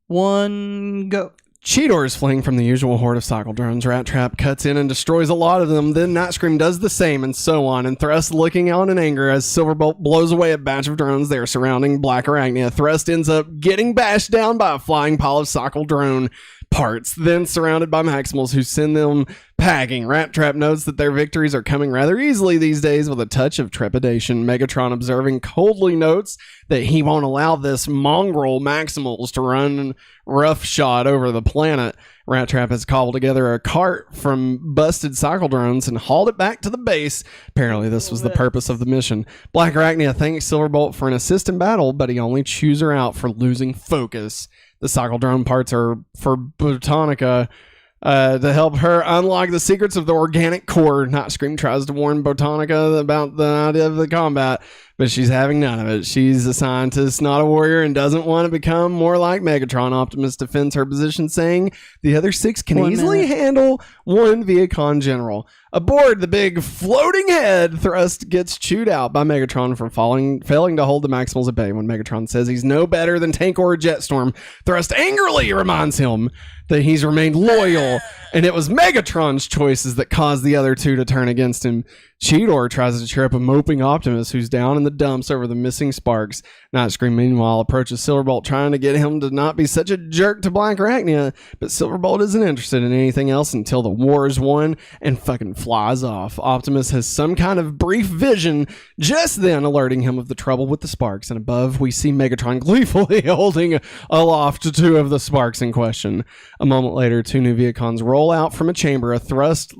Speaker 2: 1, go.
Speaker 1: Cheetor is fleeing from the usual horde of cycle drones. Rat Trap cuts in and destroys a lot of them. Then Nightscream does the same, and so on. And Thrust looking on in anger as Silverbolt blows away a batch of drones there surrounding Black Arachnia. Thrust ends up getting bashed down by a flying pile of cycle drone parts, then surrounded by Maximals who send them packing. Rat Trap notes that their victories are coming rather easily these days with a touch of trepidation. Megatron, observing coldly, notes that he won't allow this mongrel Maximals to run roughshod over the planet. Rat Trap has cobbled together a cart from busted cycle drones and hauled it back to the base. Apparently this was the purpose of the mission. Black Arachnia thanks Silverbolt for an assist in battle, but he only chews her out for losing focus. The cycle drone parts are for Botanica to help her unlock the secrets of the organic core. Nightscream tries to warn Botanica about the idea of the combat, but she's having none of it. She's a scientist, not a warrior, and doesn't want to become more like Megatron. Optimus defends her position, saying the other 6 can easily handle one Viacon general. Aboard the big floating head, Thrust gets chewed out by Megatron for failing to hold the Maximals at bay. When Megatron says he's no better than Tank or Jetstorm, Thrust angrily reminds him that he's remained loyal, and it was Megatron's choices that caused the other 2 to turn against him. Cheetor tries to cheer up a moping Optimus who's down in the dumps over the missing sparks. Nightscream, meanwhile, approaches Silverbolt, trying to get him to not be such a jerk to Black Arachnia, but Silverbolt isn't interested in anything else until the war is won and fucking flies off. Optimus has some kind of brief vision, just then alerting him of the trouble with the sparks, and above we see Megatron gleefully holding aloft 2 of the sparks in question. A moment later, 2 new Viacons roll out from a chamber Thrust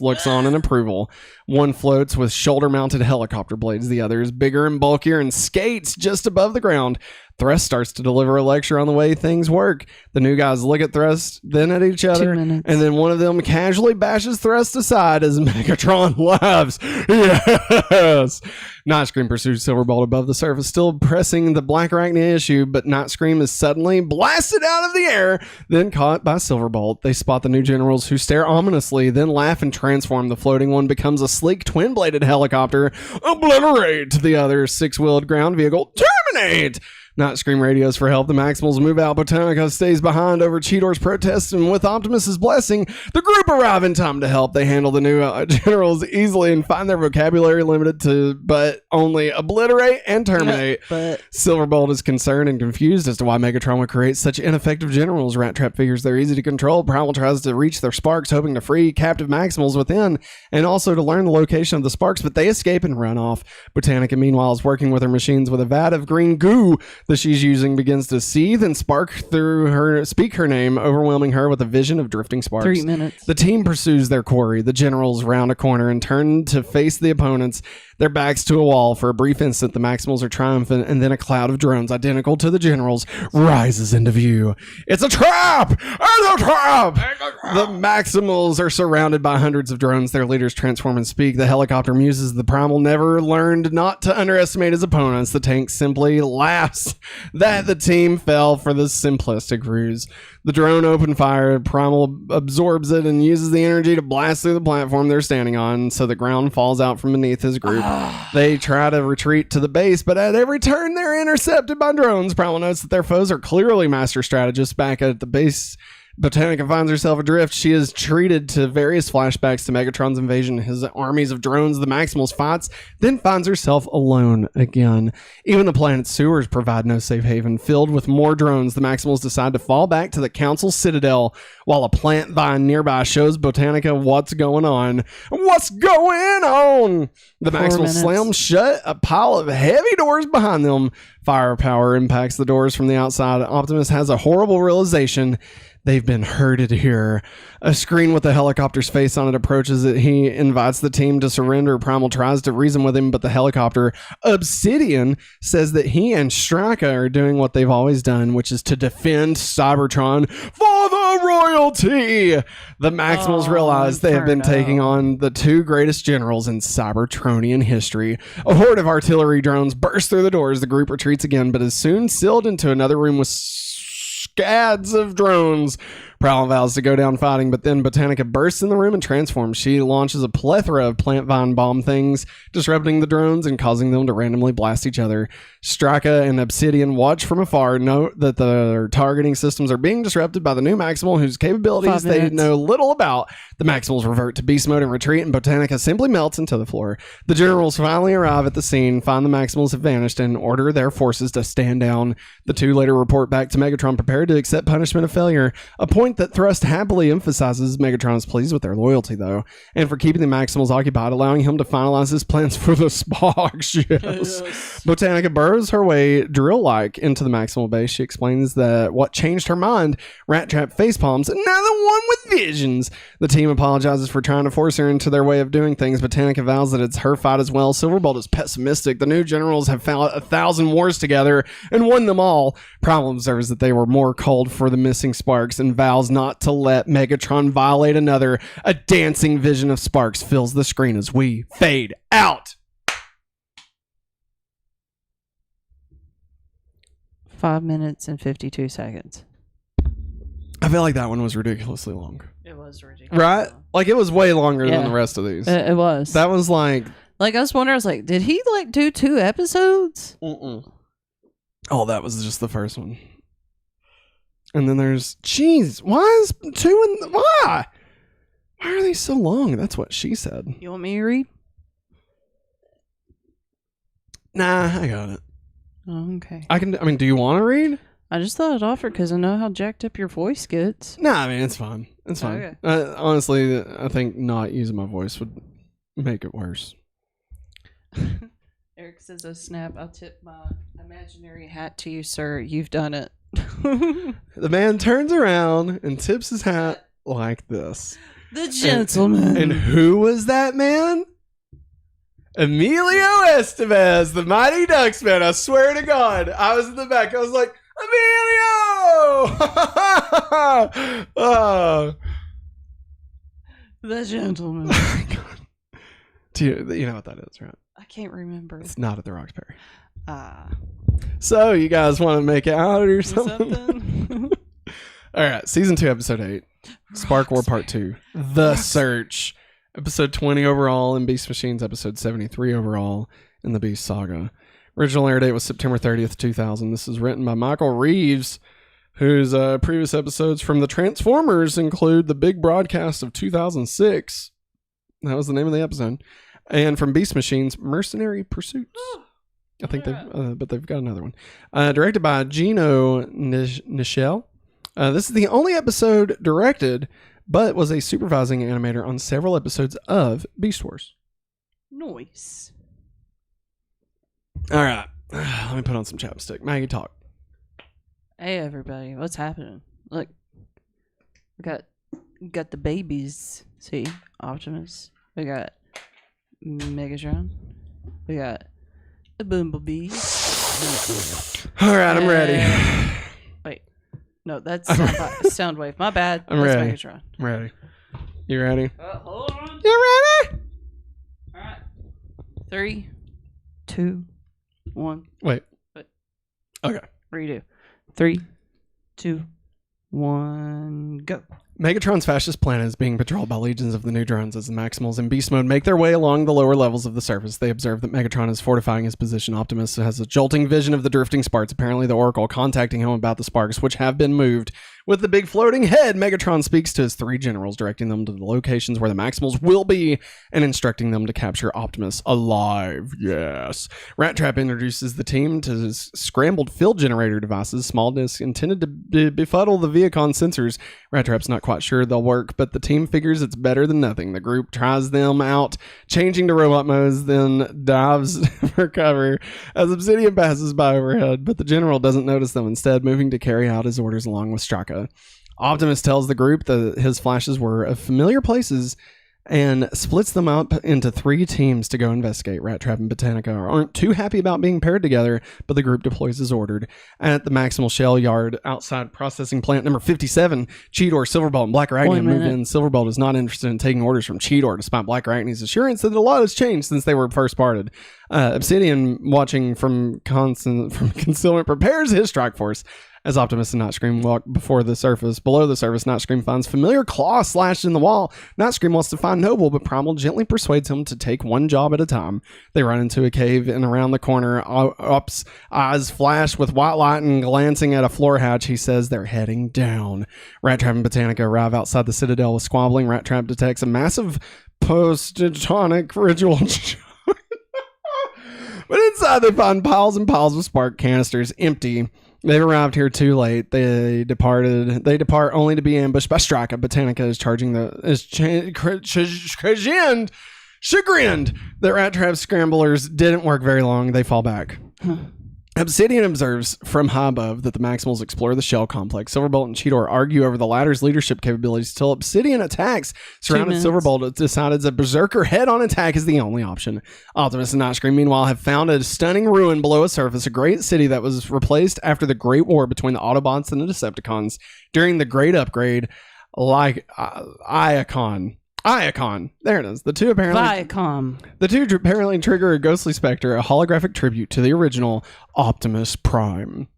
Speaker 1: looks on in approval. One floats with shoulder-mounted helicopter blades. The other is bigger and bulkier and skates just above the ground. Thrust starts to deliver a lecture on the way things work. The new guys look at Thrust, then at each other, and then one of them casually bashes Thrust aside as Megatron laughs. Yes! Nightscream pursues Silverbolt above the surface, still pressing the Black Arachnia issue, but Nightscream is suddenly blasted out of the air, then caught by Silverbolt. They spot the new generals, who stare ominously, then laugh and transform. The floating one becomes a sleek twin-bladed helicopter. Obliterate! The other 6-wheeled ground vehicle. Terminate! Nightscream radios for help. The Maximals move out. Botanica stays behind over Cheetor's protests, and with Optimus's blessing, the group arrive in time to help. They handle the new generals easily and find their vocabulary limited to but only obliterate and terminate. But Silverbolt is concerned and confused as to why Megatron would create such ineffective generals. Rat Trap figures they're easy to control. Primal tries to reach their sparks, hoping to free captive Maximals within and also to learn the location of the sparks, but they escape and run off. Botanica, meanwhile, is working with her machines with a vat of green goo that she's using begins to seethe and speak her name, overwhelming her with a vision of drifting sparks.
Speaker 2: 3 minutes.
Speaker 1: The team pursues their quarry. The generals round a corner and turn to face the opponents, their backs to a wall. For a brief instant, the Maximals are triumphant, and then a cloud of drones identical to the generals rises into view. It's a trap! It's a trap! The Maximals are surrounded by hundreds of drones. Their leaders transform and speak. The helicopter muses the Primal never learned not to underestimate his opponents. The tank simply laughs that the team fell for this simplistic ruse. The drone opened fire. Primal absorbs it and uses the energy to blast through the platform they're standing on, so the ground falls out from beneath his group. They try to retreat to the base, but at every turn they're intercepted by drones. Primal notes that their foes are clearly master strategists. Back at the base, Botanica finds herself adrift. She is treated to various flashbacks to Megatron's invasion, his armies of drones, the Maximals fights, then finds herself alone again. Even the planet's sewers provide no safe haven. Filled with more drones, the Maximals decide to fall back to the Council Citadel, while a plant vine nearby shows Botanica what's going on. What's going on? The Maximals slam shut a pile of heavy doors behind them. Firepower impacts the doors from the outside. Optimus has a horrible realization. They've been herded here. A screen with the helicopter's face on it approaches it. He invites the team to surrender. Primal tries to reason with him, but the helicopter, Obsidian, says that he and Straka are doing what they've always done, which is to defend Cybertron for the royalty. The Maximals realize they have been taking on the 2 greatest generals in Cybertronian history. A horde of artillery drones burst through the doors. The group retreats again, but is soon sealed into another room with scads of drones. Primal vows to go down fighting, but then Botanica bursts in the room and transforms. She launches a plethora of plant vine bomb things, disrupting the drones and causing them to randomly blast each other. Straka and Obsidian watch from afar, note that their targeting systems are being disrupted by the new Maximal, whose capabilities they know little about. The Maximals revert to beast mode and retreat, and Botanica simply melts into the floor. The generals finally arrive at the scene, find the Maximals have vanished, and order their forces to stand down. The two later report back to Megatron, prepared to accept punishment of failure, a point that Thrust happily emphasizes. Megatron is pleased with their loyalty, though, and for keeping the Maximals occupied, allowing him to finalize his plans for the Spock ships. Botanica burrows her way drill-like into the Maximal base. She explains that what changed her mind, Rat Trap facepalms, another one with visions. The team apologizes for trying to force her into their way of doing things. Botanica vows that it's her fight as well. Silverbolt is pessimistic. The new generals have fought 1,000 wars together and won them all. Primal observes that they were more cold for the missing sparks and vows not to let Megatron violate another. A dancing vision of sparks fills the screen as we fade out.
Speaker 2: 5 minutes and 52 seconds.
Speaker 1: I feel like that one was ridiculously long.
Speaker 2: It was ridiculous.
Speaker 1: Right? Like, it was way longer than the rest of these.
Speaker 2: It was.
Speaker 1: That was like...
Speaker 2: Like, I was wondering, I was like, did he, like, do 2 episodes?
Speaker 1: Mm-mm. Oh, that was just the first one. And then there's... Jeez, why is 2 and... Why? Why are they so long? That's what she said.
Speaker 2: You want me to read?
Speaker 1: Nah, I got it.
Speaker 2: Oh, okay.
Speaker 1: I mean, do you want to read?
Speaker 2: I just thought I'd offer because I know how jacked up your voice gets.
Speaker 1: Nah, I mean, it's fine. It's fine. Okay. Honestly, I think not using my voice would make it worse.
Speaker 2: Eric says, "Oh snap! I'll tip my imaginary hat to you, sir. You've done it."
Speaker 1: The man turns around and tips his hat like this.
Speaker 2: The gentleman.
Speaker 1: And who was that man? Emilio Estevez, the Mighty Ducks man. I swear to God, I was in the back. I was like, Emilio! Oh.
Speaker 2: The gentleman.
Speaker 1: Oh my God. Do you know what that is, right?
Speaker 2: I can't remember.
Speaker 1: It's not at the Roxbury. So you guys want to make out or something? All right, season 2, episode 8, Spark War Part 2, The Search, episode 20 overall in Beast Machines, episode 73 overall in the Beast Saga. Original air date was September 30th, 2000. This is written by Michael Reeves, whose previous episodes from the Transformers include the big broadcast of 2006. That was the name of the episode. And from Beast Machines, Mercenary Pursuits. I think they've got another one. Directed by Gino Nichelle. This is the only episode directed, but was a supervising animator on several episodes of Beast Wars.
Speaker 2: Nice.
Speaker 1: All right. Let me put on some chapstick. Maggie, talk.
Speaker 2: Hey, everybody. What's happening? Look. We got the babies. See? Optimus. We got Megatron. We got the Bumblebee.
Speaker 1: All right, I'm ready.
Speaker 2: Wait. No, that's Soundwave. My bad.
Speaker 1: That's
Speaker 2: ready. Megatron.
Speaker 1: I'm ready. You ready?
Speaker 2: Hold on.
Speaker 1: You ready?
Speaker 2: All right. 3, 2, 1.
Speaker 1: Wait. Okay.
Speaker 2: Redo. 3, 2, 1, go.
Speaker 1: Megatron's fascist planet is being patrolled by legions of the new drones as the Maximals in beast mode make their way along the lower levels of the surface. They observe that Megatron is fortifying his position. Optimus has a jolting vision of the drifting sparks, apparently the Oracle contacting him about the sparks, which have been moved. With the big floating head, Megatron speaks to his 3 generals, directing them to the locations where the Maximals will be and instructing them to capture Optimus alive. Yes. Rat Trap introduces the team to his scrambled field generator devices, small discs intended to befuddle the Viacon sensors. Rat Trap's not quite sure they'll work, but the team figures it's better than nothing. The group tries them out, changing to robot modes, then dives for cover as Obsidian passes by overhead, but the general doesn't notice them, instead moving to carry out his orders along with Straka. Optimus tells the group that his flashes were of familiar places and splits them up into 3 teams to go investigate. Rat Trap and Botanica aren't too happy about being paired together, but the group deploys as ordered. At the Maximal Shell Yard outside processing plant number 57, Cheetor, Silverbolt, and Black Arachne moved in. Silverbolt is not interested in taking orders from Cheetor, despite Black Arachne's assurance that a lot has changed since they were first parted. Obsidian, watching from concealment, prepares his strike force. As Optimus and Starscream walk below the surface, Starscream finds familiar claw slashed in the wall. Starscream wants to find Noble, but Primal gently persuades him to take one job at a time. They run into a cave, and around the corner, Op's eyes flash with white light, and glancing at a floor hatch, he says they're heading down. Rat Trap and Botanica arrive outside the Citadel with squabbling. Rat Trap detects a massive post-tonic ritual. But inside they find piles and piles of spark canisters, empty. They've arrived here too late. They depart only to be ambushed by Strika. Botanica is chagrined that Rat Trap's scramblers didn't work very long. They fall back. Obsidian observes from high above that the Maximals explore the shell complex. Silverbolt and Cheetor argue over the latter's leadership capabilities till Obsidian attacks. Surrounded, Silverbolt decides a berserker head-on attack is the only option. Optimus and Starscream, meanwhile, have found a stunning ruin below a surface, a great city that was replaced after the Great War between the Autobots and the Decepticons during the Great Upgrade, like Iacon. There it is. The two apparently trigger a ghostly specter, a holographic tribute to the original Optimus Prime.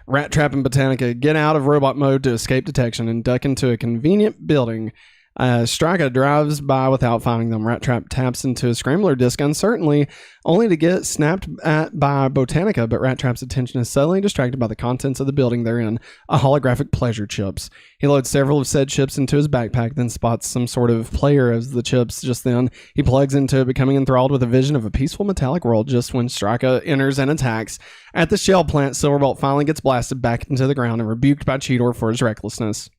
Speaker 1: Rat Trap and Botanica get out of robot mode to escape detection and duck into a convenient building. Strika drives by without finding them. Rat Trap taps into a scrambler disc uncertainly, only to get snapped at by Botanica, but Rat Trap's attention is suddenly distracted by the contents of the building they're in, a holographic pleasure chips. He loads several of said chips into his backpack, then spots some sort of player as the chips. Just then, he plugs into it, becoming enthralled with a vision of a peaceful metallic world just when Strika enters and attacks. At the shell plant, Silverbolt finally gets blasted back into the ground and rebuked by Cheetor for his recklessness.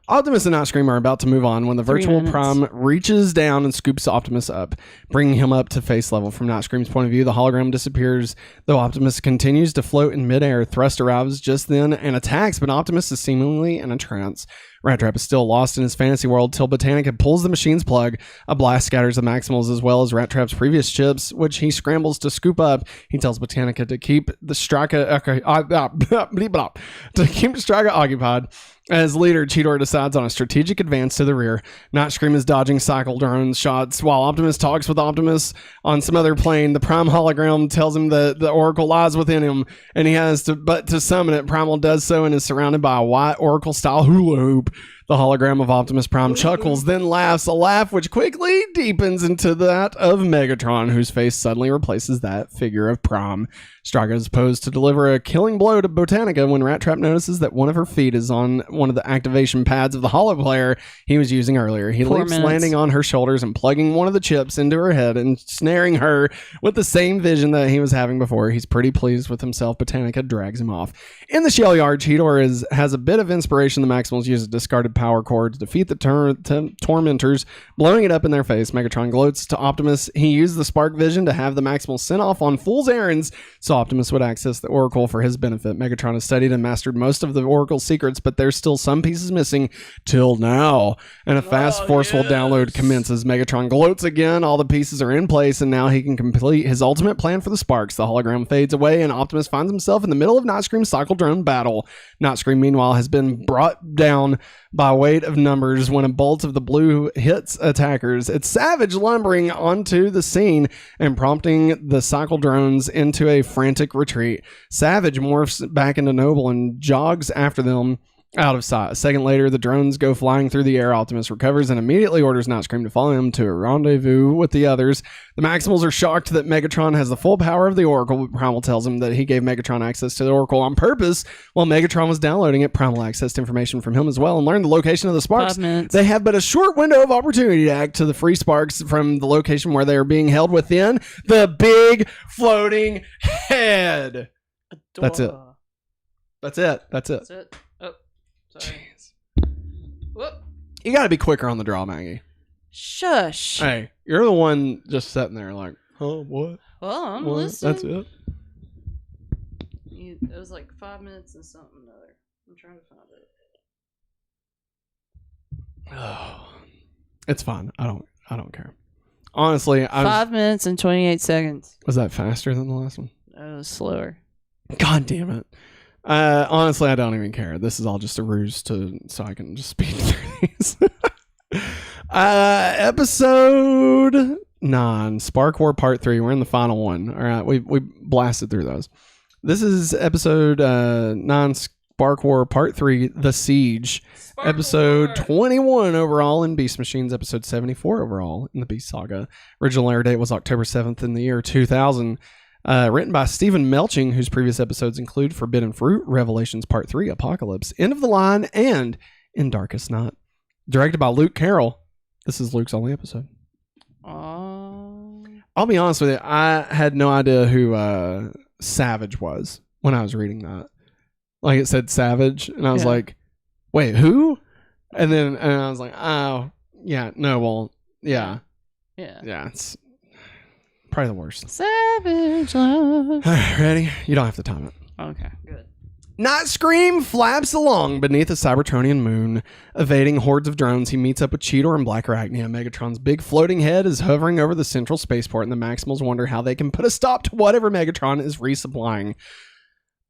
Speaker 1: Optimus and Starscream are about to move on when the virtual Prime reaches down and scoops Optimus up, bringing him up to face level. From Starscream's point of view, the hologram disappears, though Optimus continues to float in midair. Thrust arrives just then and attacks, but Optimus is seemingly in a trance. Rat Trap is still lost in his fantasy world till Botanica pulls the machine's plug. A blast scatters the Maximals as well as Rat Trap's previous chips, which he scrambles to scoop up. He tells Botanica to keep the Strika occupied. As leader, Cheetor decides on a strategic advance to the rear. Starscream is dodging cycle drone shots while Optimus talks with Optimus on some other plane. The Prime hologram tells him that the Oracle lies within him, and he has to summon it. Primal does so and is surrounded by a white Oracle-style hula hoop. The hologram of Optimus Prime chuckles, then laughs, a laugh which quickly deepens into that of Megatron, whose face suddenly replaces that figure of Prime. Strika is posed to deliver a killing blow to Botanica when Rat Trap notices that one of her feet is on one of the activation pads of the holo player he was using earlier. He leaps, landing on her shoulders and plugging one of the chips into her head and snaring her with the same vision that he was having before. He's pretty pleased with himself. Botanica drags him off. In the shell yard, Cheetor has a bit of inspiration. The Maximals use a discarded power cord to defeat the tormentors, blowing it up in their face. Megatron gloats to Optimus. He used the spark vision to have the Maximals sent off on fool's errands so Optimus would access the Oracle for his benefit. Megatron has studied and mastered most of the Oracle's secrets, but there's still some pieces missing till now. And a fast, forceful download commences. Megatron gloats again. All the pieces are in place, and now he can complete his ultimate plan for the sparks. The hologram fades away, and Optimus finds himself in the middle of Starscream's cycle drone battle. Starscream, meanwhile, has been brought down by weight of numbers when a bolt of the blue hits attackers. It's Savage lumbering onto the scene and prompting the cycle drones into a frantic retreat. Savage morphs back into Noble and jogs after them out of sight. A second later, the drones go flying through the air. Optimus recovers and immediately orders Starscream to follow him to a rendezvous with the others. The Maximals are shocked that Megatron has the full power of the Oracle, but Primal tells him that he gave Megatron access to the Oracle on purpose. While Megatron was downloading it, Primal accessed information from him as well and learned the location of the sparks.
Speaker 2: 5 minutes.
Speaker 1: They have but a short window of opportunity to act to the free sparks from the location where they are being held within the big floating head. That's it. That's it.
Speaker 2: That's it. Oh, sorry.
Speaker 1: Jeez.
Speaker 2: Whoop.
Speaker 1: You got to be quicker on the draw, Maggie.
Speaker 2: Shush.
Speaker 1: Hey, you're the one just sitting there like, oh, what?
Speaker 2: Well, I'm
Speaker 1: What?
Speaker 2: listening.
Speaker 1: That's it.
Speaker 2: It was like 5 minutes and something other. I'm trying to find it.
Speaker 1: Oh, it's fine. I don't care. Honestly,
Speaker 2: 5 minutes and 28 seconds.
Speaker 1: Was that faster than the last one?
Speaker 2: It was slower.
Speaker 1: God damn it. Honestly, I don't even care. This is all just a ruse so I can just speed through these. Episode 9, Spark War Part 3. We're in the final one. All right, we blasted through those. This is episode 9, Spark War Part 3, The Siege. Episode 21 overall in Beast Machines, episode 74 overall in the Beast Saga. Original air date was October 7th in the year 2000. Written by Stephen Melching, whose previous episodes include Forbidden Fruit, Revelations Part 3, Apocalypse, End of the Line, and In Darkest Night. Directed by Luke Carroll. This is Luke's only episode. I'll be honest with you, I had no idea who Savage was when I was reading that. Like, it said Savage, and I was like, wait, who? And I was like, oh, yeah, no, well, yeah. Yeah, it's probably the worst.
Speaker 2: Savage love.
Speaker 1: Ready? You don't have to time it.
Speaker 2: Okay, good.
Speaker 1: Starscream flaps along beneath a Cybertronian moon. Evading hordes of drones, he meets up with Cheetor and Black Arachnia. Megatron's big floating head is hovering over the central spaceport, and the Maximals wonder how they can put a stop to whatever Megatron is resupplying.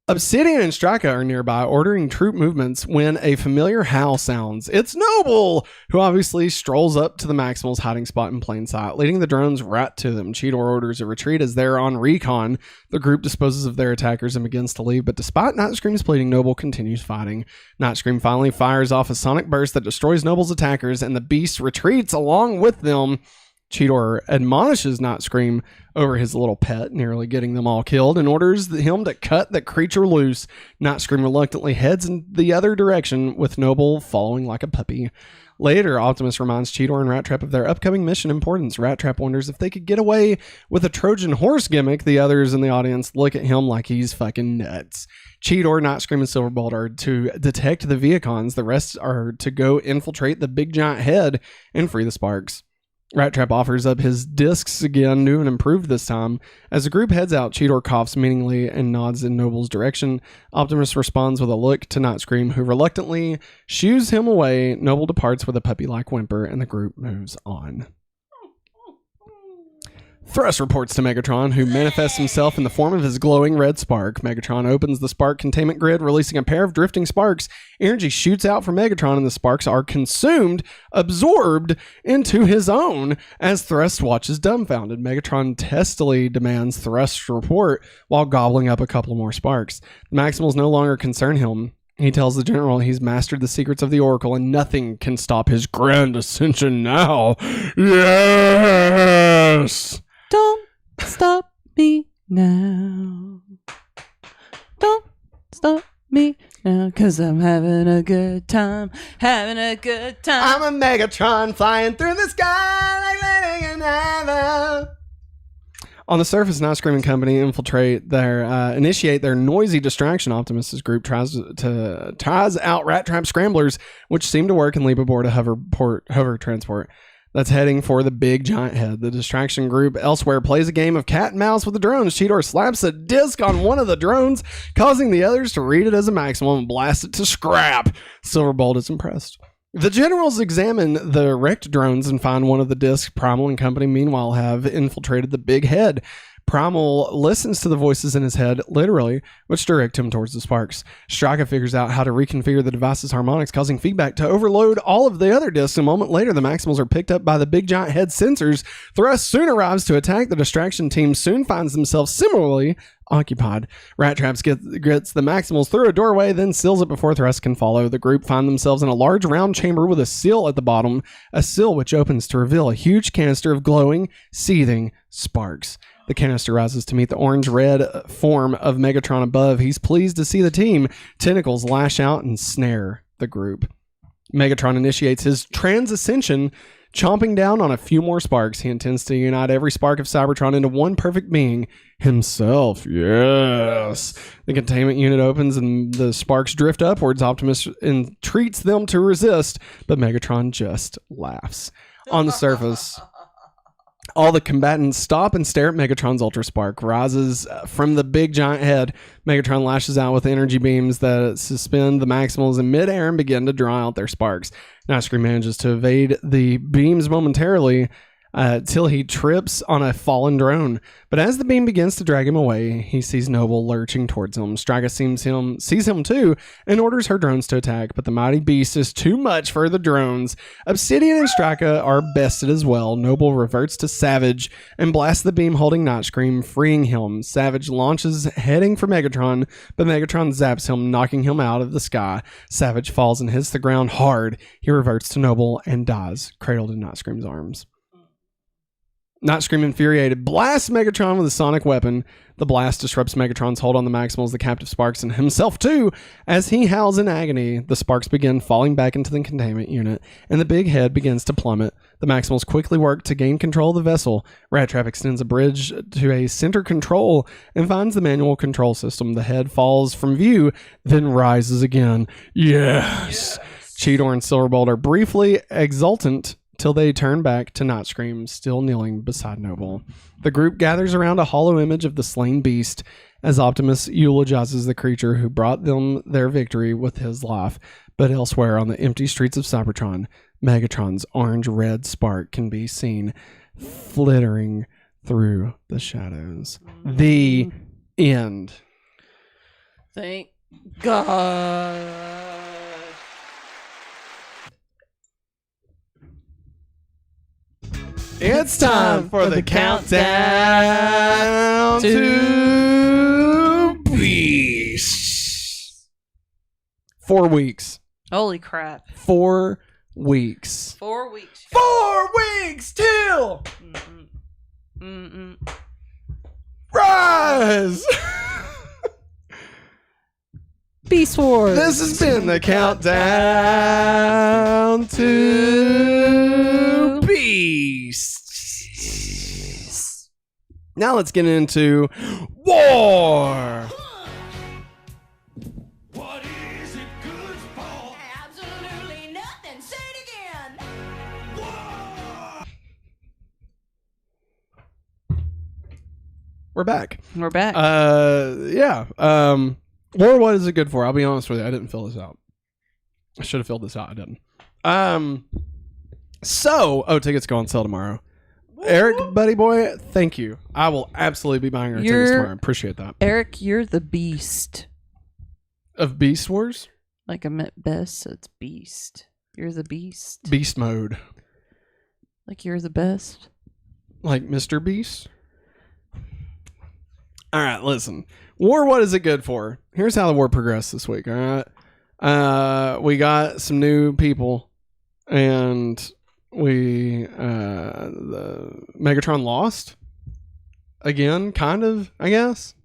Speaker 1: Obsidian and Straka are nearby, ordering troop movements when a familiar howl sounds. It's Noble, who obviously strolls up to the Maximals' hiding spot in plain sight, leading the drones right to them. Cheetor orders a retreat as they're on recon. The group disposes of their attackers and begins to leave, but despite Nightscream's pleading, Noble continues fighting. Nightscream finally fires off a sonic burst that destroys Noble's attackers, and the beast retreats along with them. Cheetor admonishes Nightscream over his little pet, nearly getting them all killed, and orders him to cut the creature loose. Nightscream reluctantly heads in the other direction, with Noble following like a puppy. Later, Optimus reminds Cheetor and Rat Trap of their upcoming mission importance. Rat Trap wonders if they could get away with a Trojan horse gimmick. The others in the audience look at him like he's fucking nuts. Cheetor, Nightscream, and Silverbolt are to detect the Viacons. The rest are to go infiltrate the big giant head and free the Sparks. Rat Trap offers up his discs again, new and improved this time. As the group heads out, Cheetor coughs meaningly and nods in Noble's direction. Optimus responds with a look to Nightscream, who reluctantly shoos him away. Noble departs with a puppy-like whimper, and the group moves on. Thrust reports to Megatron, who manifests himself in the form of his glowing red spark. Megatron opens the spark containment grid, releasing a pair of drifting sparks. Energy shoots out from Megatron, and the sparks are absorbed into his own as Thrust watches dumbfounded. Megatron testily demands Thrust's report while gobbling up a couple more sparks. The Maximals no longer concern him. He tells the general he's mastered the secrets of the Oracle and nothing can stop his grand ascension now. Yes!
Speaker 2: Don't stop me now. Don't stop me now, 'cause I'm having a good time. Having a good time.
Speaker 1: I'm a Megatron flying through the sky like living in heaven. On the surface, Nightscream and company initiate their noisy distraction. Optimus's group tries out Rat Trap scramblers, which seem to work, and leap aboard a hover transport that's heading for the big giant head. The distraction group elsewhere plays a game of cat and mouse with the drones. Cheetor slaps a disc on one of the drones, causing the others to read it as a maximum and blast it to scrap. Silverbolt is impressed. The generals examine the wrecked drones and find one of the discs. Primal and company, meanwhile, have infiltrated the big head. Primal listens to the voices in his head, literally, which direct him towards the sparks. Straka figures out how to reconfigure the device's harmonics, causing feedback to overload all of the other discs. A moment later, the Maximals are picked up by the big giant head sensors. Thrust soon arrives to attack. The distraction team soon finds themselves similarly occupied. Rat Traps gets the Maximals through a doorway, then seals it before Thrust can follow. The group find themselves in a large round chamber with a seal at the bottom, a seal which opens to reveal a huge canister of glowing, seething sparks. The canister rises to meet the orange-red form of Megatron above. He's pleased to see the team. Tentacles lash out and snare the group. Megatron initiates his trans-ascension, chomping down on a few more sparks. He intends to unite every spark of Cybertron into one perfect being, himself. Yes! The containment unit opens and the sparks drift upwards. Optimus entreats them to resist, but Megatron just laughs. On the surface, all the combatants stop and stare at Megatron's Ultra Spark. Rises from the big giant head. Megatron lashes out with energy beams that suspend the Maximals in midair and begin to draw out their sparks. Nightscream manages to evade the beams momentarily. till he trips on a fallen drone. But as the beam begins to drag him away, he sees Noble lurching towards him. Straka sees him too and orders her drones to attack, but the mighty beast is too much for the drones. Obsidian and Straka are bested as well. Noble reverts to Savage and blasts the beam holding Starscream, freeing him. Savage launches heading for Megatron, but Megatron zaps him, knocking him out of the sky. Savage falls and hits the ground hard. He reverts to Noble and dies, cradled in Starscream's arms. Starscream, infuriated, blasts Megatron with a sonic weapon. The blast disrupts Megatron's hold on the Maximals, the captive Sparks, and himself too. As he howls in agony, the Sparks begin falling back into the containment unit, and the big head begins to plummet. The Maximals quickly work to gain control of the vessel. Rat Trap extends a bridge to a center control and finds the manual control system. The head falls from view, then rises again. Yes! Cheetor and Silverbolt are briefly exultant till they turn back to Starscream, still kneeling beside Noble. The group gathers around a hollow image of the slain beast as Optimus eulogizes the creature who brought them their victory with his life. But elsewhere on the empty streets of Cybertron, Megatron's orange-red spark can be seen flittering through the shadows. The end.
Speaker 2: Thank God.
Speaker 1: It's time for the countdown to Beast. 4 weeks.
Speaker 2: Holy crap.
Speaker 1: 4 weeks.
Speaker 2: 4 weeks.
Speaker 1: 4 weeks till Rise.
Speaker 2: Beast Wars.
Speaker 1: This has been the countdown to Beast. Now let's get into War.
Speaker 3: What is it good for?
Speaker 4: Absolutely nothing. Say it again.
Speaker 3: War!
Speaker 1: We're back.
Speaker 2: We're back.
Speaker 1: Yeah. War, what is it good for? I'll be honest with you. I didn't fill this out. I should have filled this out. I didn't. Tickets go on sale tomorrow. Eric, buddy boy, thank you. I will absolutely be buying our tickets tomorrow. Appreciate that.
Speaker 2: Eric, you're the beast.
Speaker 1: Of Beast Wars?
Speaker 2: Like I meant best, so it's beast. You're the beast.
Speaker 1: Beast mode.
Speaker 2: Like you're the best.
Speaker 1: Like Mr. Beast? All right, listen. War, what is it good for? Here's how the war progressed this week, all right? We got some new people, and the Megatron lost. Again, kind of, I guess.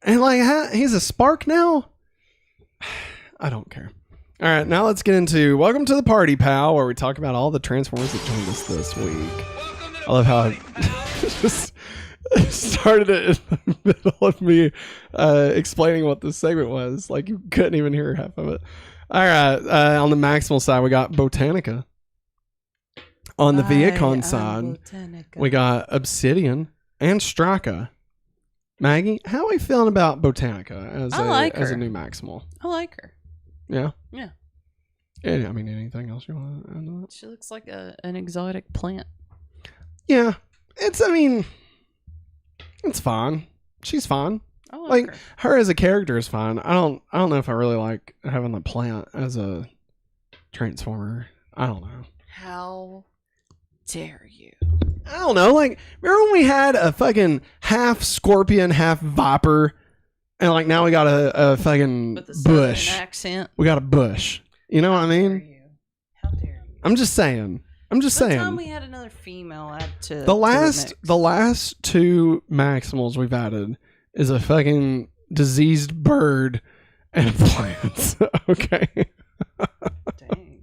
Speaker 1: And like, he's a spark now? I don't care. All right, now let's get into Welcome to the Party, pal, where we talk about all the Transformers that joined us this week. I love how I just started it in the middle of me explaining what this segment was. Like, you couldn't even hear half of it. All right, on the Maximal side, we got Botanica. On the Viacon side, we got Obsidian and Straka. Maggie, how are we feeling about Botanica as a new Maximal?
Speaker 2: I like her.
Speaker 1: Yeah?
Speaker 2: Yeah.
Speaker 1: I mean, anything else you want to add to that?
Speaker 2: She looks like an exotic plant.
Speaker 1: Yeah. It's fine. She's fine.
Speaker 2: I like
Speaker 1: her as a character is fine. I don't know if I really like having the plant as a Transformer. I don't know.
Speaker 2: How dare you?
Speaker 1: I don't know. Like, remember when we had a fucking half scorpion, half viper, and like now we got a fucking
Speaker 2: With the
Speaker 1: bush.
Speaker 2: accent.
Speaker 1: We got a bush. You know what I mean?
Speaker 2: How dare you?
Speaker 1: I'm just saying.
Speaker 2: By the time we had another female add to
Speaker 1: the last
Speaker 2: mix.
Speaker 1: two Maximals we've added is a fucking diseased bird and a plant. Okay.
Speaker 2: Dang.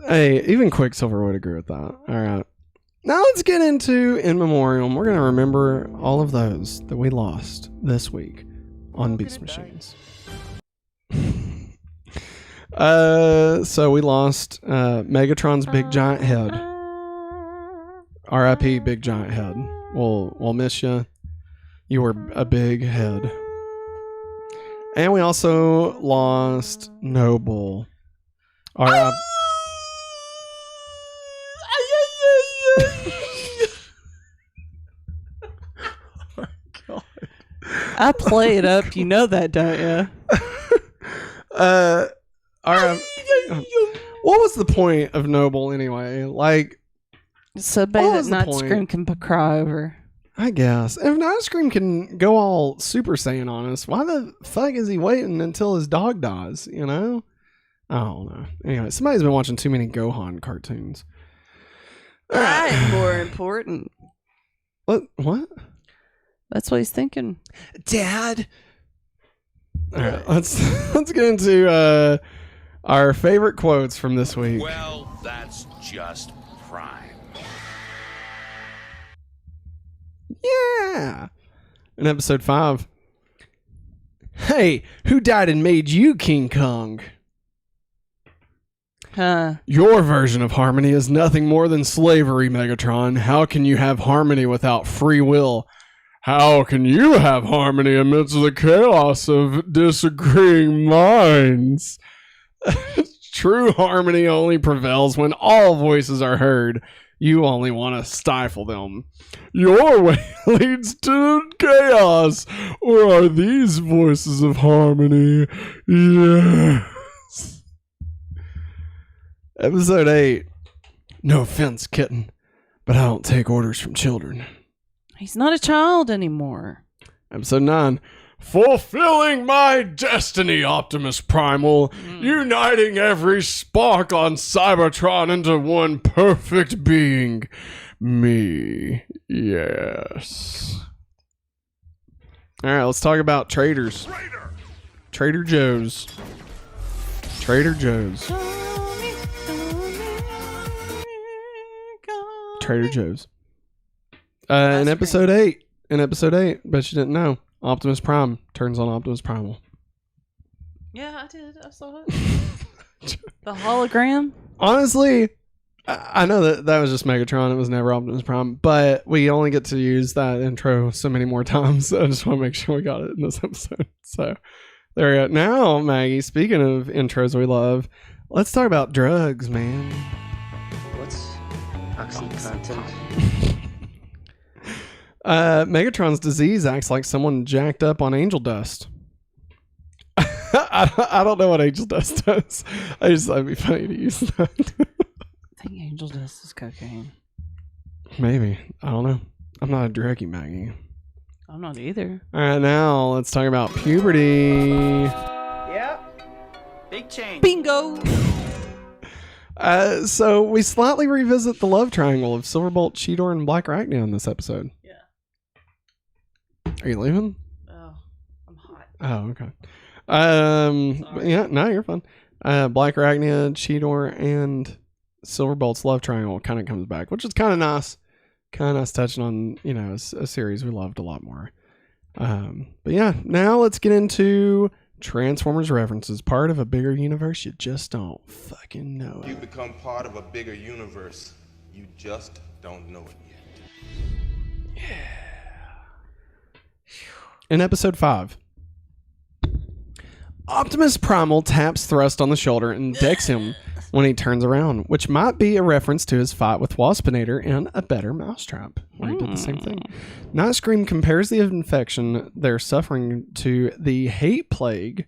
Speaker 1: Hey, even Quicksilver would agree with that. All right. Now let's get into In Memoriam. We're going to remember all of those that we lost this week on Beast Machines. So we lost Megatron's big giant head. R.I.P. Big Giant Head. We'll miss you. You were a big head. And we also lost Noble. R.I.P.
Speaker 2: I play it up. You know that, don't you?
Speaker 1: All right. What was the point of Noble anyway? Like,
Speaker 2: Somebody
Speaker 1: What
Speaker 2: that
Speaker 1: was the
Speaker 2: Night
Speaker 1: point?
Speaker 2: Scream can cry over.
Speaker 1: I guess if Night Scream can go all Super Saiyan on us, why the fuck is he waiting until his dog dies? You know? I don't know. Anyway, somebody's been watching too many Gohan cartoons.
Speaker 2: I'm more important.
Speaker 1: What?
Speaker 2: That's what he's thinking.
Speaker 1: Dad. All right, let's get into our favorite quotes from this week.
Speaker 3: Well, that's just prime.
Speaker 1: Yeah. In episode 5. Hey, who died and made you King Kong?
Speaker 2: Huh.
Speaker 1: Your version of harmony is nothing more than slavery, Megatron. How can you have harmony without free will? How can you have harmony amidst the chaos of disagreeing minds? True harmony only prevails when all voices are heard. You only want to stifle them. Your way leads to chaos. Or are these voices of harmony? Yes. Episode 8. No offense, kitten, but I don't take orders from children.
Speaker 2: He's not a child anymore.
Speaker 1: Episode 9. Fulfilling my destiny, Optimus Primal. Uniting every spark on Cybertron into one perfect being. Me. Yes. Alright, let's talk about traders. Trader Joe's. Trader Joe's. Trader Joe's. In episode 8. Bet you didn't know. Optimus Prime turns on Optimus Primal.
Speaker 2: Yeah, I did. I saw it. The hologram?
Speaker 1: Honestly, I know that was just Megatron. It was never Optimus Prime. But we only get to use that intro so many more times. So I just want to make sure we got it in this episode. So there we go. Now, Maggie, speaking of intros we love, let's talk about drugs, man.
Speaker 5: What's OxyContin?
Speaker 1: Megatron's disease acts like someone jacked up on angel dust. I don't know what angel dust does. I just thought it'd be funny to use that.
Speaker 2: I think angel dust is cocaine.
Speaker 1: Maybe. I don't know. I'm not a druggie, Maggie.
Speaker 2: I'm not either.
Speaker 1: All right, now let's talk about puberty.
Speaker 5: Yep. Big change.
Speaker 2: Bingo!
Speaker 1: So we slightly revisit the love triangle of Silverbolt, Cheetor, and Black Arachnia in this episode.
Speaker 2: Yeah.
Speaker 1: Are you leaving?
Speaker 2: Oh, I'm hot.
Speaker 1: Oh, okay. Yeah, no, you're fine. Black Arachnia, Cheetor, and Silverbolt's love triangle kind of comes back, which is kind of nice. Kind of nice touching on, you know, a series we loved a lot more. But yeah, now let's get into Transformers references, part of a bigger universe you just don't fucking know
Speaker 6: You
Speaker 1: it.
Speaker 6: become part of a bigger universe. You just don't know it yet.
Speaker 1: In episode 5, Optimus Primal taps Thrust on the shoulder and decks him when he turns around, which might be a reference to his fight with Waspinator in A Better Mousetrap, where he did the same thing. Night Scream compares the infection they're suffering to the hate plague.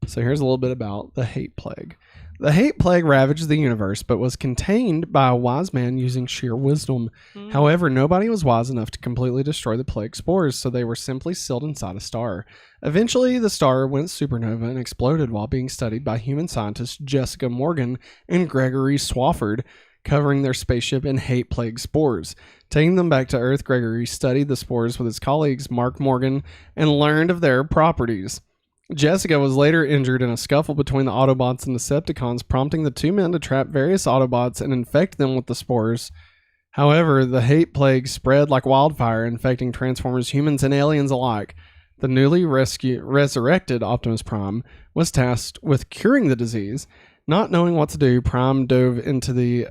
Speaker 1: So here's a little bit about the hate plague. The hate plague ravaged the universe, but was contained by a wise man using sheer wisdom. However, nobody was wise enough to completely destroy the plague spores, so they were simply sealed inside a star. Eventually, the star went supernova and exploded while being studied by human scientists Jessica Morgan and Gregory Swafford, covering their spaceship in hate plague spores. Taking them back to Earth, Gregory studied the spores with his colleagues Mark Morgan and learned of their properties. Jessica was later injured in a scuffle between the Autobots and Decepticons, prompting the two men to trap various Autobots and infect them with the spores. However, the hate plague spread like wildfire, infecting Transformers, humans, and aliens alike. The newly resurrected Optimus Prime was tasked with curing the disease. Not knowing what to do, Prime dove into the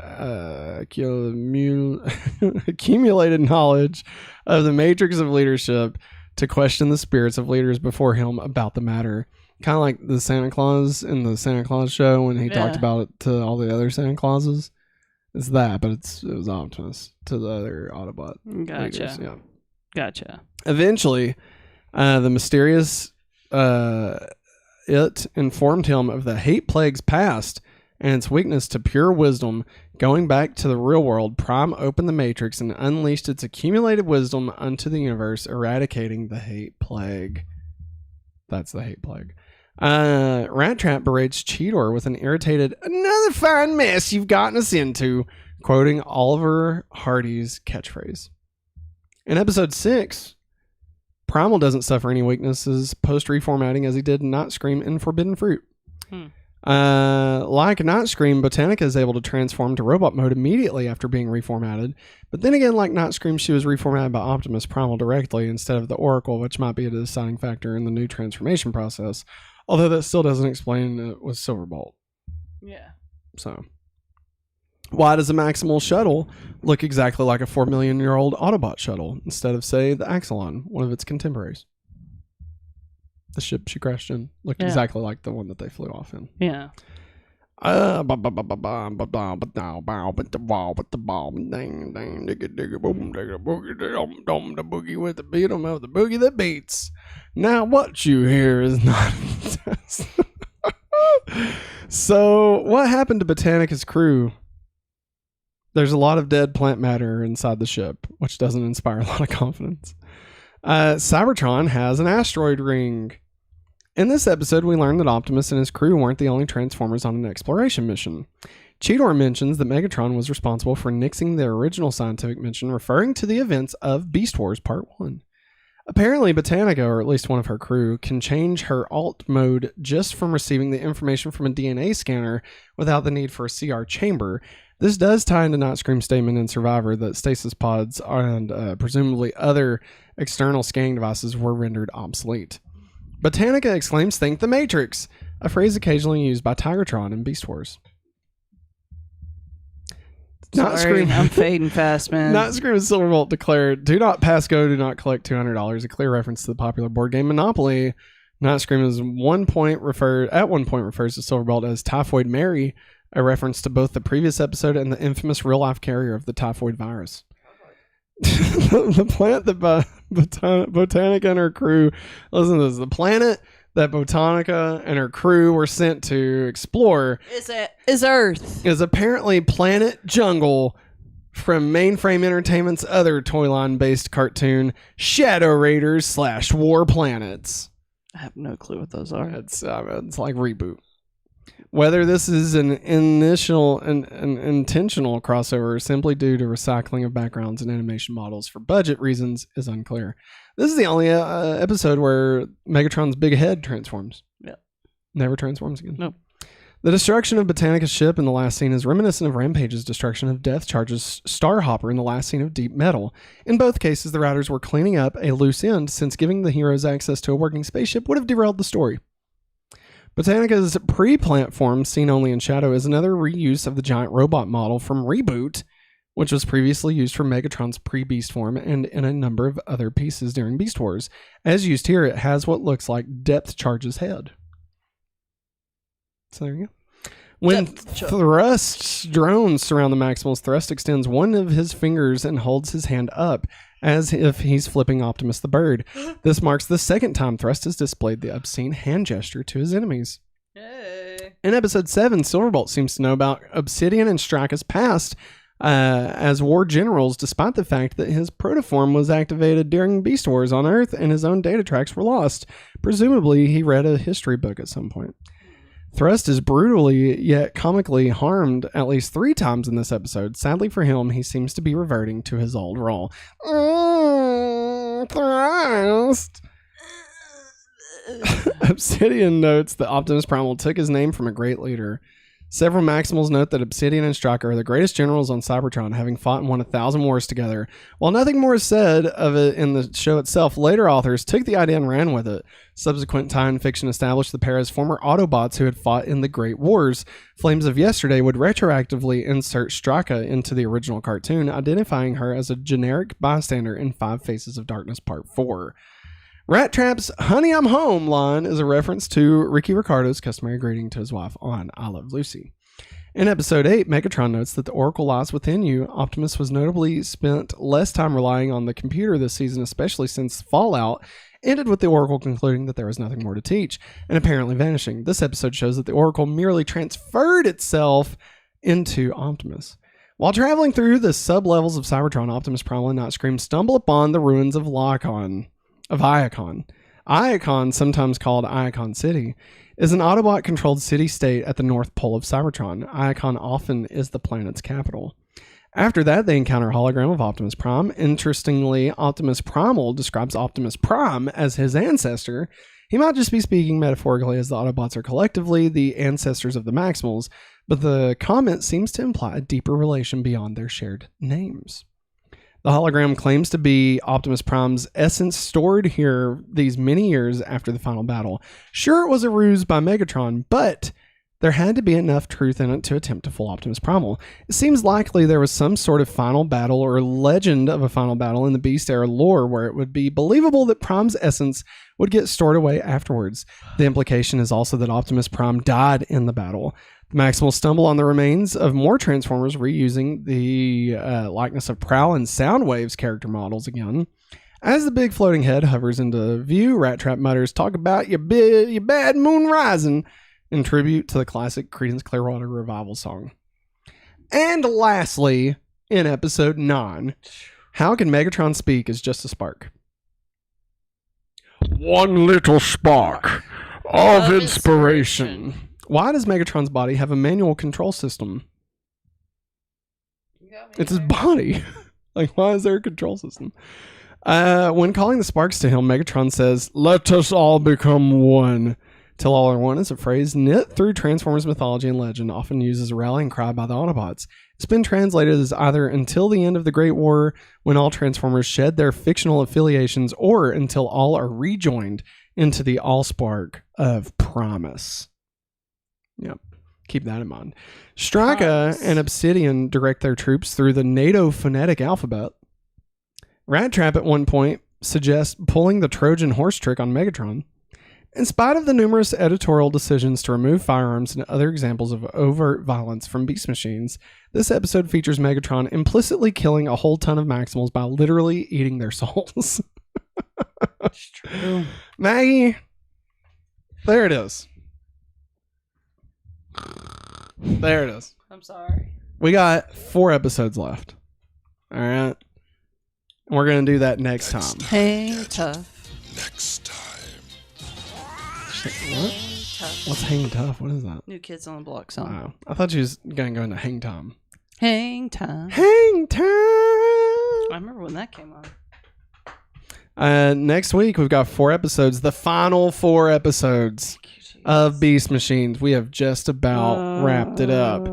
Speaker 1: accumulated knowledge of the matrix of leadership to question the spirits of leaders before him about the matter. Kind of like the Santa Claus in the Santa Claus show when he talked about it to all the other Santa Clauses. It's that, but it was Optimus to the other Autobot leaders.
Speaker 2: Gotcha.
Speaker 1: Yeah.
Speaker 2: Gotcha.
Speaker 1: Eventually, The mysterious it informed him of the hate plague's past and its weakness to pure wisdom. Going back to the real world, Prime opened the Matrix and unleashed its accumulated wisdom unto the universe, eradicating the hate plague. That's the hate plague. Rat Trap berates Cheetor with an irritated, "Another fine mess you've gotten us into," quoting Oliver Hardy's catchphrase. In episode 6, Primal doesn't suffer any weaknesses post-reformatting as he did Not Scream in Forbidden Fruit. Like Not Scream, Botanica is able to transform to robot mode immediately after being reformatted. But then again, like Not Scream, she was reformatted by Optimus Primal directly instead of the Oracle, which might be a deciding factor in the new transformation process. Although that still doesn't explain it was Silverbolt.
Speaker 2: Yeah.
Speaker 1: So, why does a Maximal shuttle look exactly like a 4 million year old Autobot shuttle instead of, say, the Axelon, one of its contemporaries? The ship she crashed in looked exactly like the one that they flew off in.
Speaker 2: Yeah.
Speaker 1: The boogie with the beat 'em of the boogie that beats. Now what you hear is not. So what happened to Botanica's crew? There's a lot of dead plant matter inside the ship, which doesn't inspire a lot of confidence. Cybertron has an asteroid ring. In this episode, we learned that Optimus and his crew weren't the only Transformers on an exploration mission. Cheetor mentions that Megatron was responsible for nixing the original scientific mission, referring to the events of Beast Wars Part 1. Apparently, Botanica, or at least one of her crew, can change her alt mode just from receiving the information from a DNA scanner without the need for a CR chamber. This does tie into Not Scream's statement in Survivor that stasis pods and presumably other external scanning devices were rendered obsolete. Botanica exclaims, "Think the Matrix," a phrase occasionally used by Tigertron in Beast Wars. Not Scream.
Speaker 2: I'm fading fast, man.
Speaker 1: Not Scream and Silverbolt declared, "Do not pass go, do not collect $200," a clear reference to the popular board game Monopoly. Not Scream is at one point refers to Silverbolt as Typhoid Mary, a reference to both the previous episode and the infamous real-life carrier of the typhoid virus. The planet that Botanica and her crew, listen to this, the planet that Botanica and her crew were sent to explore
Speaker 2: is Earth.
Speaker 1: Is apparently Planet Jungle from Mainframe Entertainment's other toy line based cartoon, Shadow Raiders / War Planets.
Speaker 2: I have no clue what those are.
Speaker 1: It's like Reboot. Whether this is an intentional crossover simply due to recycling of backgrounds and animation models for budget reasons is unclear. This is the only episode where Megatron's big head transforms.
Speaker 2: Yeah.
Speaker 1: Never transforms again.
Speaker 2: No.
Speaker 1: The destruction of Botanica's ship in the last scene is reminiscent of Rampage's destruction of Death Charge's Starhopper in the last scene of Deep Metal. In both cases, the Riders were cleaning up a loose end, since giving the heroes access to a working spaceship would have derailed the story. Botanica's pre-plant form, seen only in shadow, is another reuse of the giant robot model from Reboot, which was previously used for Megatron's pre-beast form and in a number of other pieces during Beast Wars. As used here, it has what looks like Depth Charge's head. So there you go. When Thrust's drones surround the Maximals, Thrust extends one of his fingers and holds his hand up as if he's flipping Optimus the bird. This marks the second time Thrust has displayed the obscene hand gesture to his enemies.
Speaker 2: Hey.
Speaker 1: In episode 7, Silverbolt seems to know about Obsidian and Strika's past as war generals, despite the fact that his protoform was activated during Beast Wars on Earth and his own data tracks were lost. Presumably, he read a history book at some point. Thrust is brutally yet comically harmed at least 3 times in this episode. Sadly for him, he seems to be reverting to his old role. Thrust! Obsidian notes that Optimus Primal took his name from a great leader. Several Maximals note that Obsidian and Stryker are the greatest generals on Cybertron, having fought and won 1,000 wars together. While nothing more is said of it in the show itself, later authors took the idea and ran with it. Subsequent tie-in fiction established the pair as former Autobots who had fought in the Great Wars. Flames of Yesterday would retroactively insert Stryker into the original cartoon, identifying her as a generic bystander in 5 Faces of Darkness Part 4. Rat Trap's "Honey, I'm Home" line is a reference to Ricky Ricardo's customary greeting to his wife on I Love Lucy. In episode 8, Megatron notes that the Oracle lies within you. Optimus was notably spent less time relying on the computer this season, especially since Fallout, ended with the Oracle concluding that there was nothing more to teach and apparently vanishing. This episode shows that the Oracle merely transferred itself into Optimus. While traveling through the sub-levels of Cybertron, Optimus, Primal, and Starscream stumble upon the ruins of Iacon. Iacon, sometimes called Iacon City, is an Autobot-controlled city-state at the North Pole of Cybertron. Iacon often is the planet's capital. After that, they encounter a hologram of Optimus Prime. Interestingly, Optimus Primal describes Optimus Prime as his ancestor. He might just be speaking metaphorically, as the Autobots are collectively the ancestors of the Maximals, but the comment seems to imply a deeper relation beyond their shared names. The hologram claims to be Optimus Prime's essence stored here these many years after the final battle. Sure, it was a ruse by Megatron, but there had to be enough truth in it to attempt to fool Optimus Primal. It seems likely there was some sort of final battle or legend of a final battle in the Beast era lore where it would be believable that Prime's essence would get stored away afterwards. The implication is also that Optimus Prime died in the battle. The Maximals stumble on the remains of more Transformers, reusing the likeness of Prowl and Soundwave's character models again. As the big floating head hovers into view, Rat Trap mutters, "Talk about your bad moon rising," in tribute to the classic Creedence Clearwater Revival song. And lastly, in episode 9, how can Megatron speak is just a spark? One little spark of inspiration. Why does Megatron's body have a manual control system? It's his body. Like, why is there a control system? When calling the sparks to him, Megatron says, "Let us all become one." Till all are one is a phrase knit through Transformers mythology and legend, often used as a rallying cry by the Autobots. It's been translated as either until the end of the Great War, when all Transformers shed their fictional affiliations, or until all are rejoined into the Allspark of Promise. Yep, keep that in mind. Strika and Obsidian direct their troops through the NATO phonetic alphabet. Rat Trap at one point suggests pulling the Trojan horse trick on Megatron. In spite of the numerous editorial decisions to remove firearms and other examples of overt violence from Beast Machines, this episode features Megatron implicitly killing a whole ton of Maximals by literally eating their souls.
Speaker 2: It's true.
Speaker 1: Maggie, there it is. There it is.
Speaker 2: I'm sorry.
Speaker 1: We got 4 episodes left. All right. And we're going to do that next time.
Speaker 2: Hang tough.
Speaker 6: Next time.
Speaker 1: What? What's Hang Tough? What is that?
Speaker 2: New Kids on the Block song.
Speaker 1: Oh, I thought you was going to go into Hang Time.
Speaker 2: Hang time.
Speaker 1: Hang Time!
Speaker 2: I remember when that came on.
Speaker 1: Next week, we've got 4 episodes. The final 4 episodes of Beast Machines. We have just about wrapped it up.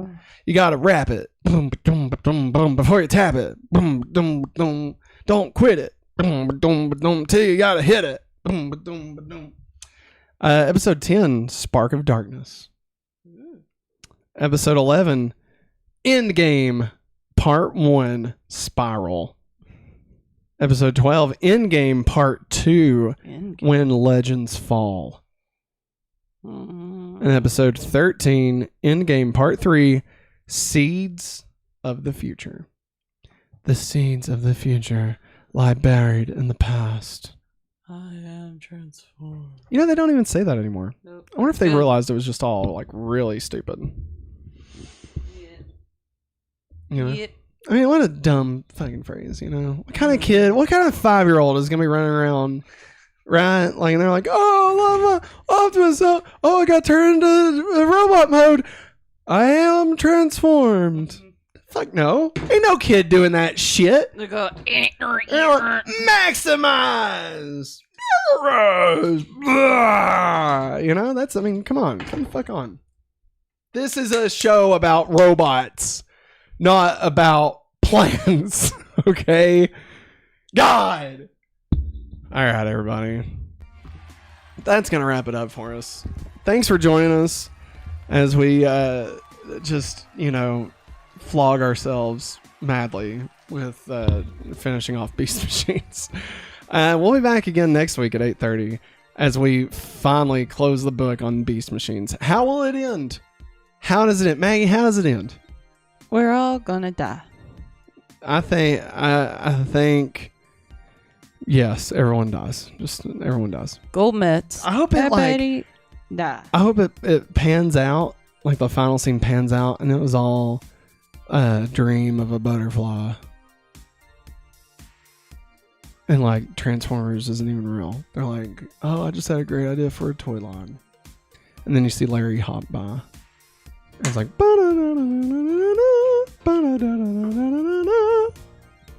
Speaker 1: You got to wrap it. Boom, boom, boom, boom, before you tap it. Boom, boom, boom. Don't quit it. Boom, boom, boom, till you got to hit it. Boom, boom, boom. Episode 10, Spark of Darkness. Episode 11, Endgame, Part 1, Spiral. Episode 12, Endgame, Part 2, When Legends Fall. And episode 13, Endgame, Part 3, Seeds of the Future. The seeds of the future lie buried in the past.
Speaker 2: I am transformed.
Speaker 1: You know, they don't even say that anymore.
Speaker 2: Nope.
Speaker 1: I wonder if they realized it was just all, like, really stupid.
Speaker 2: Yeah.
Speaker 1: You know?
Speaker 2: Yep.
Speaker 1: I mean, what a dumb fucking phrase, you know? What kind of kid, what kind of 5-year-old is going to be running around, right? Like, and they're like, oh, I love my Optimus. Oh, I got turned into robot mode. I am transformed. Fuck no. Ain't no kid doing that shit.
Speaker 2: They go,
Speaker 1: maximize. You know, that's, I mean, come on. Come the fuck on. This is a show about robots, not about plans. Okay? God. All right, everybody. That's going to wrap it up for us. Thanks for joining us as we just, you know, flog ourselves madly with finishing off Beast Machines. We'll be back again next week at 8:30 as we finally close the book on Beast Machines. How will it end? How does it end? Maggie, how does it end?
Speaker 2: we're all gonna die.
Speaker 1: I think Yes, everyone dies. Just everyone dies.
Speaker 2: Gold Mets.
Speaker 1: I hope it
Speaker 2: Everybody die.
Speaker 1: I hope it pans out, like the final scene pans out, and it was all a dream of a butterfly. And like Transformers isn't even real. They're like, oh, I just had a great idea for a toy line. And then you see Larry hop by. And it's like,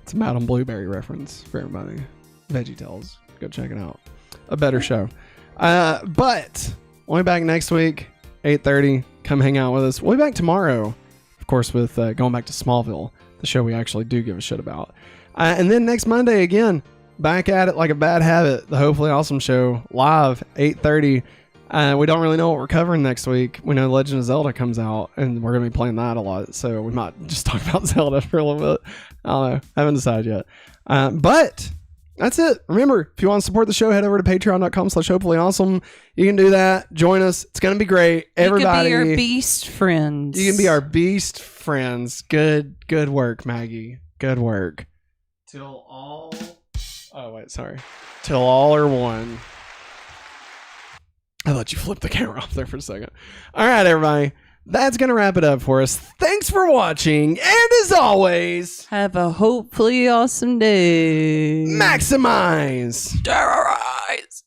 Speaker 1: it's a Madame Blueberry reference for everybody. VeggieTales. Go check it out. A better show. But we'll be back next week, 8:30. Come hang out with us. We'll be back tomorrow, of course, with going back to Smallville, the show we actually do give a shit about. And then next Monday, again, back at it like a bad habit. The Hopefully Awesome Show, live, 8:30. We don't really know what we're covering next week. We know Legend of Zelda comes out, and we're going to be playing that a lot. So we might just talk about Zelda for a little bit. I don't know. Haven't decided yet. But that's it. Remember, if you want to support the show, head over to patreon.com/hopefullyawesome. You can do that. Join us. It's going to be great. Everybody.
Speaker 2: You can be our beast friends.
Speaker 1: You can be our beast friends. Good work, Maggie. Good work. Till all are one. I let you flip the camera off there for a second. All right, everybody. That's going to wrap it up for us. Thanks for watching. And as always,
Speaker 2: have a hopefully awesome day.
Speaker 1: Maximize.
Speaker 2: Terrorize.